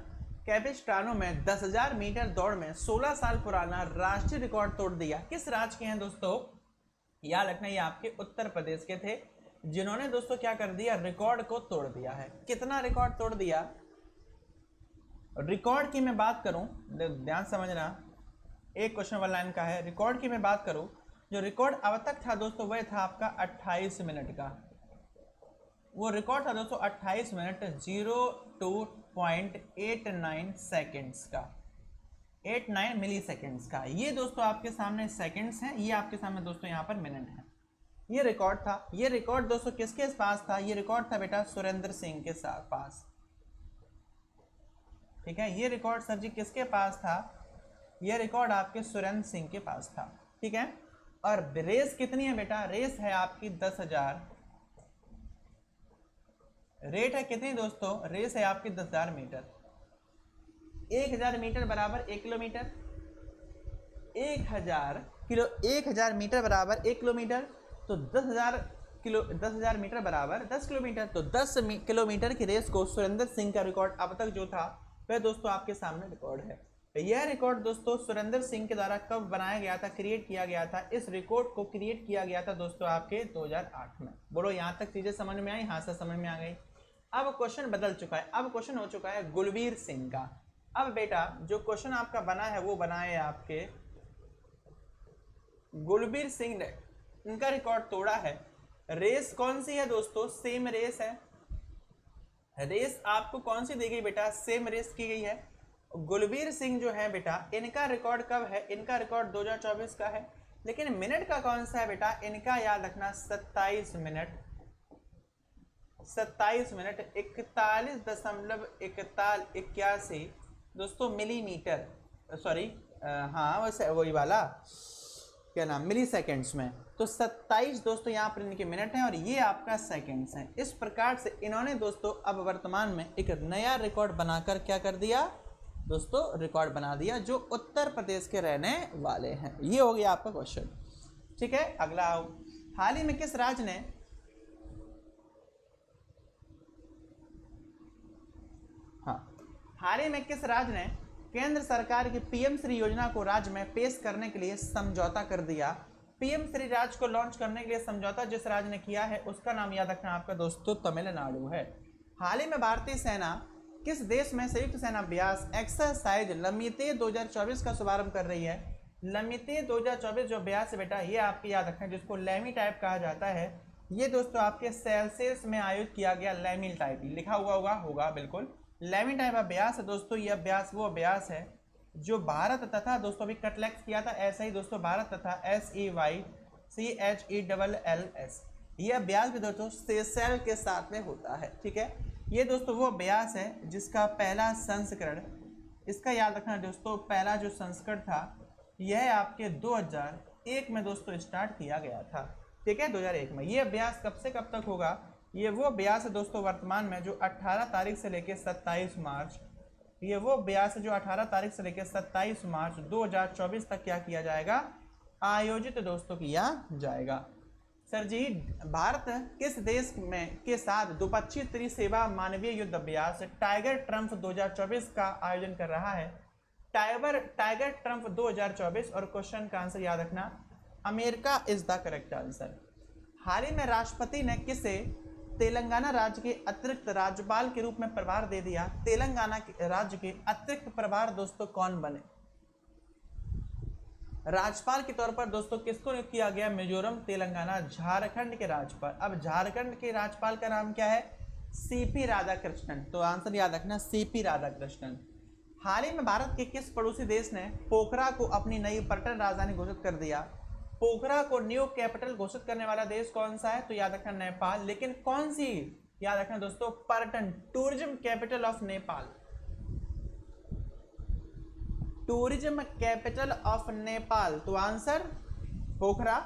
कैपिस्टानो में 10,000 मीटर दौड़ में 16 साल पुराना राष्ट्रीय रिकॉर्ड तोड़ दिया? किस राज्य के हैं दोस्तों? याद रखना, ये आपके उत्तर प्रदेश के थे, जिन्होंने दोस्तों क्या कर दिया, रिकॉर्ड को तोड़ दिया है। कितना रिकॉर्ड तोड़ दिया? रिकॉर्ड की मैं बात करूं, ध्यान समझना, एक क्वेश्चन वन लाइन का है। रिकॉर्ड की मैं बात करूं, जो रिकॉर्ड अब तक था दोस्तों वह था आपका 28 मिनट का। वो रिकॉर्ड था दोस्तों 28 मिनट 02.89 सेकेंड्स का, 89 मिली सेकेंड्स का। ये दोस्तों आपके सामने सेकेंड्स हैं, ये आपके सामने दोस्तों यहाँ पर मिनट है। ये रिकॉर्ड था। ये रिकॉर्ड दोस्तों किसके पास था? ये रिकॉर्ड था बेटा सुरेंद्र सिंह के पास। ठीक है, ये रिकॉर्ड सर जी किसके पास था? ये रिकॉर्ड आपके सुरेंद्र सिंह के पास था। ठीक है, और रेस कितनी है बेटा? रेस है आपकी 10,000। रेट है कितनी दोस्तों? रेस है आपकी 10,000 मीटर। 1,000 मीटर बराबर 1 किलोमीटर, 1,000 मीटर बराबर 1 किलोमीटर, तो 10,000 मीटर बराबर 10 किलोमीटर। तो 10 किलोमीटर की रेस को सुरेंद्र सिंह का रिकॉर्ड अब तक जो था वह दोस्तों आपके सामने रिकॉर्ड है। यह रिकॉर्ड दोस्तों सुरेंद्र सिंह के द्वारा कब बनाया गया था, क्रिएट किया गया था? इस रिकॉर्ड को क्रिएट किया गया था दोस्तों आपके 2008 में। बोलो यहाँ तक चीजें समझ में आई? हाँ से समझ में आ गई। अब क्वेश्चन बदल चुका है, अब क्वेश्चन हो चुका है गुलबीर सिंह का। अब बेटा जो क्वेश्चन आपका बना है वो बना है आपके गुलबीर सिंह ने इनका रिकॉर्ड तोड़ा है। रेस कौन सी है दोस्तों? सेम रेस है। रेस आपको कौन सी दी गई बेटा? सेम रेस की गई है। गुलबीर सिंह जो है बेटा, इनका रिकॉर्ड कब है? इनका रिकॉर्ड 2024 का है, लेकिन मिनट का कौन सा है बेटा? इनका याद रखना 27 मिनट 41.81 दोस्तों मिलीमीटर, सॉरी हाँ वैसे वही वाला क्या नाम, मिली सेकेंड्स में। तो 27 दोस्तों यहाँ पर इनके मिनट हैं और ये आपका सेकेंड्स हैं। इस प्रकार से इन्होंने दोस्तों अब वर्तमान में एक नया रिकॉर्ड बनाकर क्या कर दिया दोस्तों? रिकॉर्ड बना दिया, जो उत्तर प्रदेश के रहने वाले हैं। ये हो गया आपका क्वेश्चन। ठीक है, अगला आओ। हाल ही में किस राज्य ने हाल ही में किस राज्य ने केंद्र सरकार की पीएम श्री योजना को राज्य में पेश करने के लिए समझौता कर दिया? पीएम श्री राज्य को लॉन्च करने के लिए समझौता जिस राज्य ने किया है उसका नाम याद रखना आपका दोस्तों तमिलनाडु है। हाल ही में भारतीय सेना किस देश में संयुक्त सेना अभ्यास एक्सरसाइज लमिते 2024 का शुभारंभ कर रही है? लमिते 2024 जो अभ्यास है बेटा, ये आपकी याद रखना, जिसको लैमी टाइप कहा जाता है, ये दोस्तों आपके सेल्सियस में आयोजित किया गया लैमी टाइप लिखा हुआ होगा बिल्कुल। लैमी टाइप अभ्यास है दोस्तों। ये अभ्यास वो अभ्यास है जो भारत तथा दोस्तों अभी कटलेक्स किया था, ऐसा ही दोस्तों भारत तथा SEYCHELLS ये अभ्यास भी दोस्तों सेशेल के साथ में होता है। ठीक है, ये दोस्तों वो अभ्यास है जिसका पहला संस्करण, इसका याद रखना दोस्तों, पहला जो संस्करण था यह आपके 2001 में दोस्तों स्टार्ट किया गया था। ठीक है, 2001 में। ये अभ्यास कब से कब तक होगा? ये वो अभ्यास है दोस्तों वर्तमान में जो 18 तारीख से लेकर 27 मार्च, ये वो अभ्यास है जो 18 तारीख से लेकर 27 मार्च 2024 तक क्या किया जाएगा? आयोजित दोस्तों किया जाएगा। सर जी, भारत किस देश में के साथ द्विपक्षीय त्रिसेवा मानवीय युद्ध अभ्यास टाइगर ट्रम्प 2024 का आयोजन कर रहा है? टाइगर ट्रम्प 2024, और क्वेश्चन का आंसर याद रखना America is the correct answer. हाल ही में राष्ट्रपति ने किसे तेलंगाना राज्य के अतिरिक्त राज्यपाल के रूप में प्रभार दे दिया? तेलंगाना के राज्य के अतिरिक्त प्रभार दोस्तों कौन बने? राज्यपाल के तौर पर दोस्तों किसको नियुक्त किया गया? मिजोरम, तेलंगाना, झारखंड के राज्यपाल। अब झारखंड के राज्यपाल का नाम क्या है? सीपी राधाकृष्णन। तो आंसर याद रखना सीपी राधाकृष्णन। हाल ही में भारत के किस पड़ोसी देश ने पोखरा को अपनी नई पर्यटन राजधानी घोषित कर दिया? पोखरा को न्यू कैपिटल घोषित करने वाला देश कौन सा है? तो याद रखना नेपाल। लेकिन कौन सी? याद रखना दोस्तों, पर्यटन, tourism capital of Nepal, tourism capital of Nepal. तो आंसर पोखरा,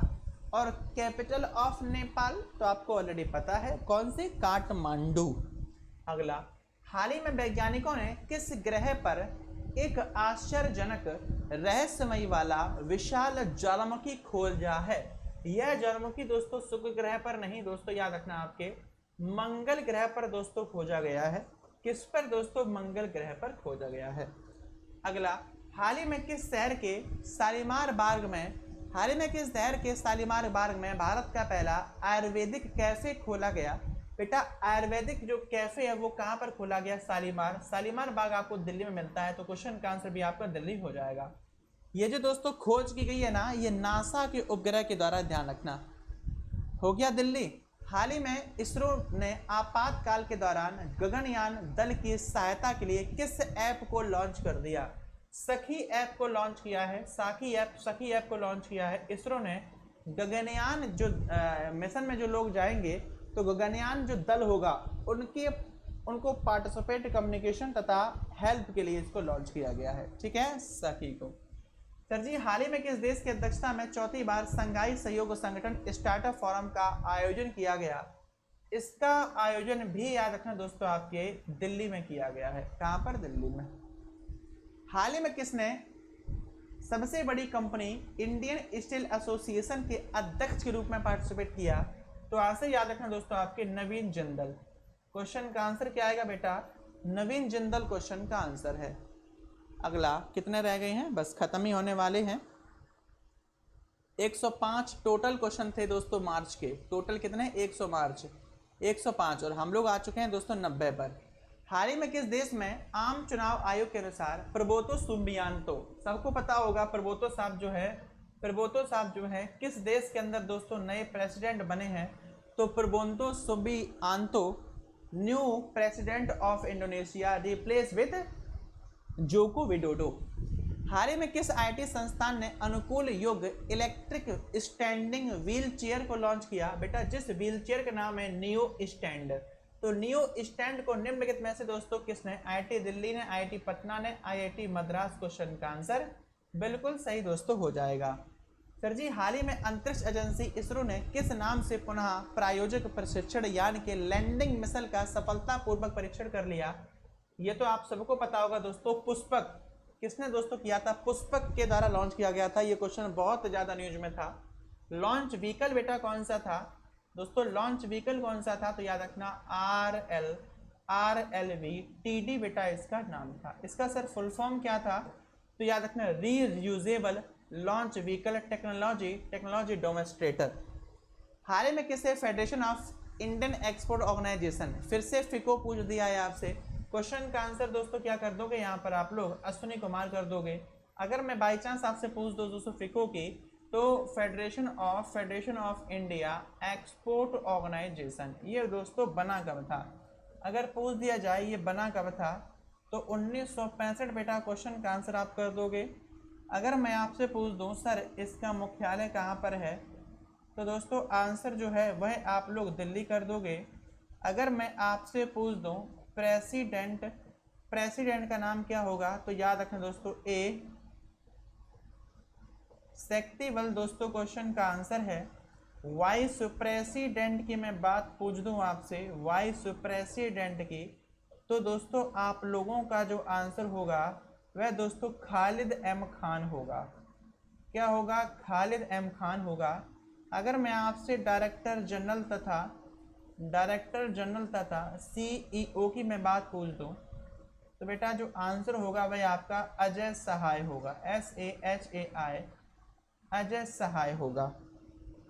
और कैपिटल ऑफ नेपाल तो आपको ऑलरेडी पता है कौन सी? काठमांडू। अगला, हाल ही में वैज्ञानिकों ने किस ग्रह पर एक आश्चर्यजनक रहस्यमयी वाला विशाल ज्वालामुखी खोजा है? यह ज्वालामुखी दोस्तों शुक्र ग्रह पर नहीं दोस्तों, याद रखना आपके मंगल ग्रह पर दोस्तों खोजा गया है। किस पर दोस्तों? मंगल ग्रह पर खोजा गया है। अगला, हाल ही में किस शहर के शालीमार बाग में भारत का पहला आयुर्वेदिक कैफे खोला गया? बेटा आयुर्वेदिक जो कैफे है वो कहाँ पर खोला गया? शालीमार बाग आपको दिल्ली में मिलता है, तो क्वेश्चन का आंसर भी आपका दिल्ली हो जाएगा। ये जो दोस्तों खोज की गई है ना, ये नासा के उपग्रह के द्वारा, ध्यान रखना, हो गया दिल्ली। हाल ही में इसरो ने आपातकाल के दौरान गगनयान दल की सहायता के लिए किस ऐप को लॉन्च कर दिया? सखी ऐप को लॉन्च किया है। सखी ऐप को लॉन्च किया है इसरो ने। गगनयान जो मिशन में जो लोग जाएंगे, तो गगनयान जो दल होगा उनको पार्टिसिपेट, कम्युनिकेशन तथा हेल्प के लिए इसको लॉन्च किया गया है। ठीक है, सखी को। सर जी, हाल ही में किस देश की अध्यक्षता में चौथी बार संघाई सहयोग संगठन स्टार्टअप फोरम का आयोजन किया गया? इसका आयोजन भी याद रखना दोस्तों आपके दिल्ली में किया गया है। कहाँ पर? दिल्ली में। हाल ही में किसने सबसे बड़ी कंपनी इंडियन स्टील एसोसिएशन के अध्यक्ष के रूप में पार्टिसिपेट किया? तो आंसर याद रखना दोस्तों आपके नवीन जिंदल। क्वेश्चन का आंसर क्या आएगा बेटा? नवीन जिंदल क्वेश्चन का आंसर है। अगला, कितने रह गए हैं? बस खत्म ही होने वाले हैं। 105 टोटल क्वेश्चन थे दोस्तों मार्च के। टोटल कितने? 105, और हम लोग आ चुके हैं दोस्तों 90 पर। हाल ही में किस देश में आम चुनाव आयोग के अनुसार प्रबोतो सुबियांतो, सबको पता होगा प्रबोतो साहब जो है किस देश के अंदर दोस्तों नए प्रेसिडेंट बने हैं? तो Prabowo Subianto new president of Indonesia, replace with Joko Widodo. हाल ही में किस आईटी संस्थान ने अनुकूल युग इलेक्ट्रिक स्टैंडिंग व्हील चेयर को लॉन्च किया? बेटा जिस व्हील चेयर का नाम है नियो स्टैंड। तो नियो स्टैंड को निम्नलिखित में से दोस्तों किसने? आईआईटी दिल्ली ने, आईआईटी पटना ने, आईआईटी मद्रास। क्वेश्चन का आंसर बिल्कुल सही दोस्तों हो जाएगा। सर जी, हाल ही में अंतरिक्ष एजेंसी इसरो ने किस नाम से पुनः प्रायोजक प्रशिक्षण यान के लैंडिंग मिशन का सफलतापूर्वक परीक्षण कर लिया? ये तो आप सबको पता होगा दोस्तों, पुष्पक। किसने दोस्तों किया था? पुष्पक के द्वारा लॉन्च किया गया था। ये क्वेश्चन बहुत ज्यादा न्यूज में था। लॉन्च व्हीकल बेटा कौन सा था दोस्तों? लॉन्च व्हीकल कौन सा था? तो याद रखना RLV TD बेटा इसका नाम था। इसका सर फुल फॉर्म क्या था? तो याद रखना reusable launch vehicle technology demonstrator. हाल ही में किसे federation of Indian export organisation, फिर से फिको पूछ दिया है आपसे। क्वेश्चन का आंसर दोस्तों क्या कर दोगे यहाँ पर आप लोग? अश्विनी कुमार कर दोगे। अगर मैं बाई चांस आपसे पूछ दो दोस्तों फिको की, तो federation of India export organisation, ये दोस्तों बना कब था? अगर पूछ दिया जाए ये बना कब था, तो 1965 बेटा। क्वेश्चन का आंसर आप कर दोगे। अगर मैं आपसे पूछ दूं सर इसका मुख्यालय कहाँ पर है, तो दोस्तों आंसर जो है वह आप लोग दिल्ली कर दोगे। अगर मैं आपसे पूछ दूं प्रेसिडेंट का नाम क्या होगा, तो याद रखना दोस्तों ए शक्तिबल दोस्तों क्वेश्चन का आंसर है। वाइस प्रेसिडेंट की मैं बात पूछ दूं आपसे, वाइस प्रेसिडेंट की, तो दोस्तों आप लोगों का जो आंसर होगा वह दोस्तों खालिद एम खान होगा। क्या होगा? खालिद एम खान होगा। अगर मैं आपसे डायरेक्टर जनरल तथा CEO की मैं बात पूछ दूं, तो बेटा जो आंसर होगा वह आपका अजय सहाय होगा, SAHAI, अजय सहाय होगा।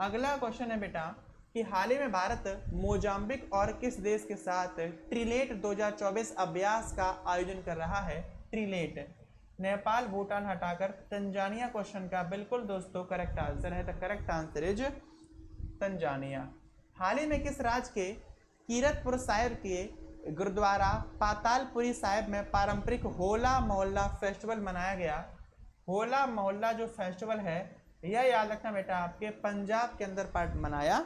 अगला क्वेश्चन है बेटा कि हाल ही में भारत मोजाम्बिक और किस देश के साथ ट्रिलेट 2024 अभ्यास का आयोजन कर रहा है? ट्रिलेट नेपाल भूटान हटाकर तंजानिया। क्वेश्चन का बिल्कुल दोस्तों करेक्ट आंसर है। The correct answer is Tanzania. हाल ही में किस राज्य के कीरतपुर साहिब के गुरुद्वारा पातालपुरी साहिब में पारंपरिक होला मोहल्ला फेस्टिवल मनाया गया। होला मोहल्ला जो फेस्टिवल है यह याद रखना बेटा आपके पंजाब के अंदर मनाया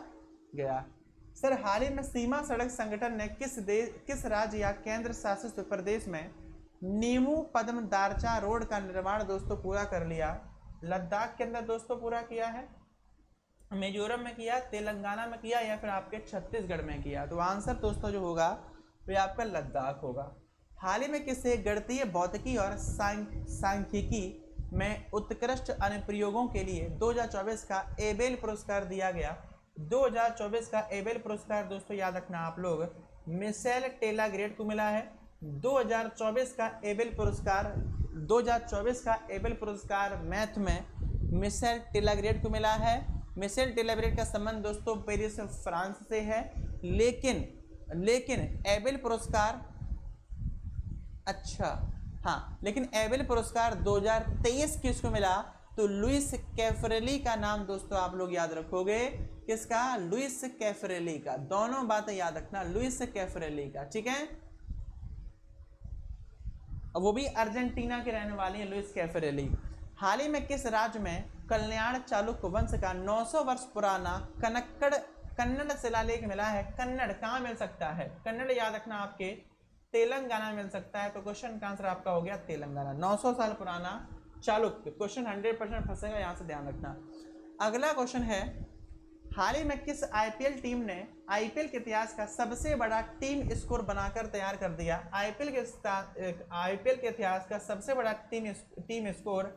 गया। सर हाल ही में सीमा सड़क संगठन ने किस राज्य या केंद्र शासित प्रदेश में नीमू पद्म दारचा रोड का निर्माण दोस्तों पूरा कर लिया? लद्दाख के अंदर दोस्तों पूरा किया है, मिजोरम में किया, तेलंगाना में किया या फिर आपके छत्तीसगढ़ में किया? तो आंसर दोस्तों जो होगा वो आपका लद्दाख होगा। हाल ही में किसे गणितीय भौतिकी और सांख्यिकी में उत्कृष्ट अनुप्रयोगों के लिए 2024 का एबेल पुरस्कार दिया गया? 2024 का एबेल पुरस्कार दोस्तों याद रखना आप लोग मिशेल टेलाग्रेट को मिला है। 2024 का एबेल पुरस्कार मैथ में मिशेल टेलाग्रेट को मिला है। मिशेल टेलाग्रेट का संबंध दोस्तों पेरिस फ्रांस से है, लेकिन एबेल पुरस्कार लेकिन एबेल पुरस्कार 2023 किसको मिला? तो लुइस कैफरेली का नाम दोस्तों आप लोग याद रखोगे, किसका? लुइस कैफरेली का। दोनों बातें याद रखना, लुइस कैफरेली का, ठीक है। वो भी अर्जेंटीना के रहने वाले हैं लुइस कैफरेली। हाल ही में किस राज्य में कल्याण चालुक्य वंश का 900 वर्ष पुराना कन्नड़ शिलालेख मिला है? कन्नड़ कहाँ मिल सकता है? कन्नड़ याद रखना आपके तेलंगाना मिल सकता है। तो क्वेश्चन का आंसर आपका हो गया तेलंगाना। 900 साल पुराना चालुक्य। क्वेश्चन 100% फंसेगा, यहाँ से ध्यान रखना। अगला क्वेश्चन है, हाल ही में किस आईपीएल टीम ने आईपीएल के इतिहास का सबसे बड़ा टीम स्कोर बनाकर तैयार कर दिया? आईपीएल के इतिहास का सबसे बड़ा टीम स्कोर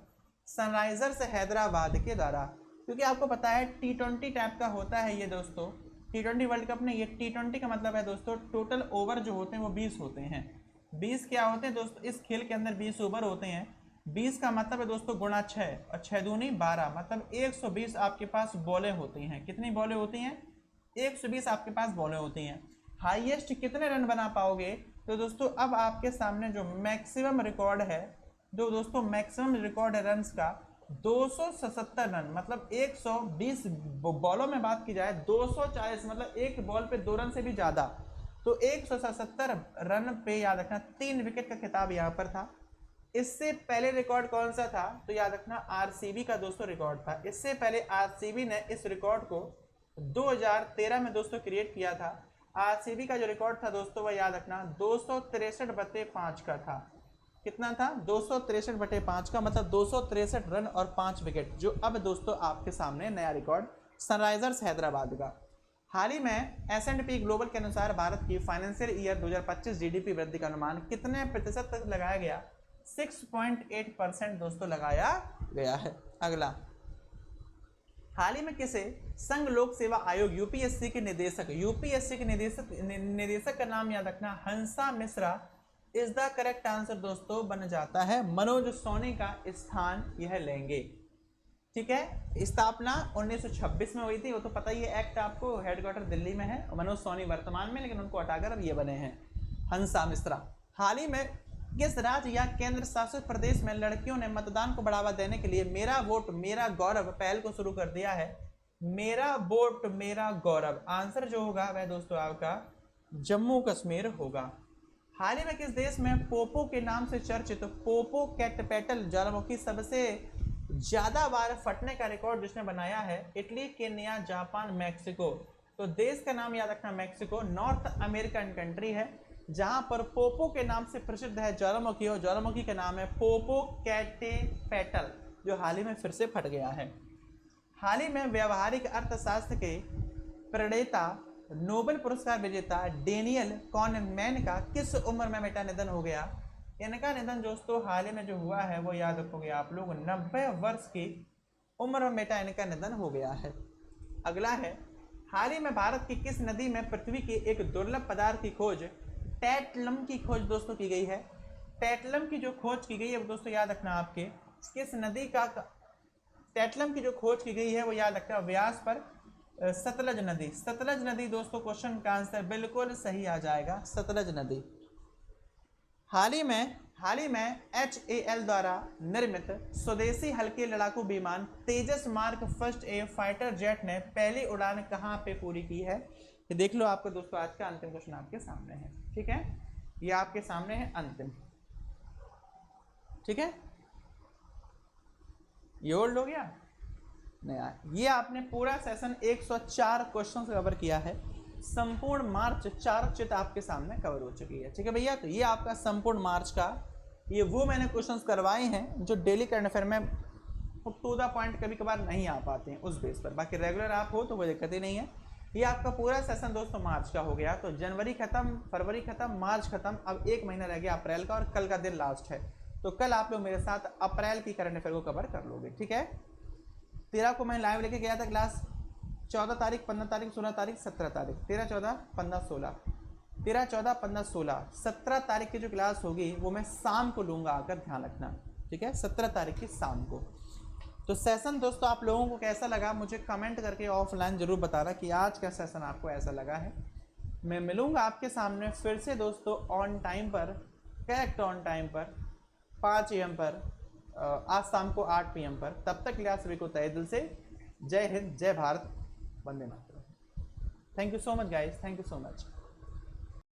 सनराइजर्स हैदराबाद के द्वारा, क्योंकि आपको पता है T20 टाइप का होता है ये दोस्तों। T20 वर्ल्ड कप में ये T20 का मतलब है दोस्तों टोटल ओवर जो होते हैं वो 20 होते हैं। 20 क्या होते हैं दोस्तों? इस खेल के अंदर 20 ओवर होते हैं। 20 का मतलब है दोस्तों गुणा 6 और 6 दूनी 12, मतलब 120 आपके पास बॉलें होती हैं। कितनी बॉलें होती हैं? 120 आपके पास बॉलें होती हैं। हाईएस्ट कितने रन बना पाओगे? तो दोस्तों अब आपके सामने जो मैक्सिमम रिकॉर्ड है, जो दोस्तों मैक्सिमम रिकॉर्ड है रन्स का 277 रन, मतलब 120 बॉलों में बात की जाए 240, मतलब एक बॉल पे 2 रन से भी ज्यादा। तो 177 रन पे याद रखना 3 विकेट का खिताब यहाँ पर था। इससे पहले रिकॉर्ड कौन सा था? तो याद रखना आरसीबी का दोस्तों रिकॉर्ड था। इससे पहले आरसीबी ने इस रिकॉर्ड को 2013 में दोस्तों क्रिएट किया था। आरसीबी का जो रिकॉर्ड था दोस्तों वह याद रखना 263/5 का था। कितना था? 263/5 का, मतलब 263 रन और 5 विकेट, जो अब दोस्तों आपके सामने नया रिकॉर्ड सनराइजर्स हैदराबाद का। हाल ही में S&P ग्लोबल के अनुसार भारत की फाइनेंशियल ईयर 2025 जीडीपी वृद्धि का अनुमान कितने प्रतिशत तक लगाया गया? 6.8% दोस्तों लगाया गया है। अगला, हाल ही में किसे संघ लोक सेवा आयोग यूपीएससी के निदेशक का नाम याद रखना Hansa Mishra is the correct answer दोस्तों बन जाता है। मनोज सोनी का स्थान यह लेंगे, ठीक है। स्थापना 1926 में हुई थी, वो तो पता ही है, एक्ट आपको, हेडक्वार्टर दिल्ली में है। मनोज सोनी वर्तमान में, लेकिन उनको हटाकर अब ये बने हैं हंसा मिश्रा। हाल ही में किस राज्य या केंद्र शासित प्रदेश में लड़कियों ने मतदान को बढ़ावा देने के लिए मेरा वोट मेरा गौरव पहल को शुरू कर दिया है? मेरा वोट मेरा गौरव, आंसर जो होगा वह दोस्तों आपका जम्मू कश्मीर होगा। हाल ही में किस देश में पोपो के नाम से चर्चित पोपो कैटपेटल ज्वालामुखी सबसे ज्यादा बार फटने का रिकॉर्ड जिसने बनाया है? Italy, Kenya, Japan, Mexico. तो देश का नाम याद रखना मैक्सिको, नॉर्थ अमेरिकन कंट्री है, जहां पर पोपो के नाम से प्रसिद्ध है ज्वालामुखी, और ज्वालामुखी का नाम है पोपो कैटपेटल, जो हाल ही में फिर से फट गया है। हाल ही में व्यवहारिक अर्थशास्त्र के प्रणेता नोबेल पुरस्कार विजेता डेनियल कॉनमैन का किस उम्र में बेटा निधन हो गया? इनका निधन दोस्तों हाल ही में जो हुआ है वो याद रखोगे आप लोग 90 वर्ष की उम्र में बेटा इनका निधन हो गया है। अगला है, हाल ही में भारत की किस नदी में पृथ्वी की एक दुर्लभ पदार्थ की खोज टैटलम की खोज दोस्तों की गई है? टैटलम की जो खोज की गई है वो दोस्तों याद रखना आपके किस नदी का टैटलम की जो खोज की गई है वो याद रखना व्यास पर सतलज नदी। सतलज नदी दोस्तों क्वेश्चन का आंसर बिल्कुल सही आ जाएगा, सतलज नदी। हाल ही में HAL द्वारा निर्मित स्वदेशी हल्के लड़ाकू विमान तेजस mark first A fighter jet ने पहली उड़ान कहां पे पूरी की है? कि देख लो आपको दोस्तों आज का अंतिम क्वेश्चन आपके सामने है, ठीक है, ये आपके सामने है अंतिम, ठीक है, ये ओल्ड हो गया नया। ये आपने पूरा सेशन 104 क्वेश्चन कवर किया है, संपूर्ण मार्च 4 चिट आपके सामने कवर हो चुकी है, ठीक है भैया। तो ये आपका संपूर्ण मार्च का, ये वो मैंने क्वेश्चंस करवाए हैं जो डेली करंट अफेयर में टू द पॉइंट कभी कभार नहीं आ पाते हैं उस बेस पर, बाकी रेगुलर आप हो तो कोई दिक्कत ही नहीं है। ये आपका पूरा सेशन दोस्तों मार्च का हो गया। तो जनवरी खत्म, फरवरी खत्म, मार्च खत्म, अब एक महीना रह गया अप्रैल का, और कल का दिन लास्ट है। तो कल आप लोग मेरे साथ अप्रैल की करंट अफेयर को कवर कर लोगे, ठीक है। 13 को मैं लाइव लेके गया था क्लास, 14 तारीख, 15 तारीख, 16 तारीख, 17 तारीख, 13, 14, 15, 16, 13, 14, 15, 16, 17 तारीख की जो क्लास होगी वो मैं शाम को लूँगा, आकर ध्यान रखना, ठीक है, 17 तारीख की शाम को। तो सेशन दोस्तों आप लोगों को कैसा लगा मुझे कमेंट करके ऑफलाइन जरूर बताना कि आज का सेशन आपको ऐसा लगा है। मैं मिलूँगा आपके सामने फिर से दोस्तों ऑन टाइम पर, करेक्ट ऑन टाइम पर 5 AM पर, आज शाम को 8 PM पर। तब तक के लिए आप सभी को तहे दिल से जय हिंद, जय भारत, वंदे मातरम। Thank you so much guys, thank you so much.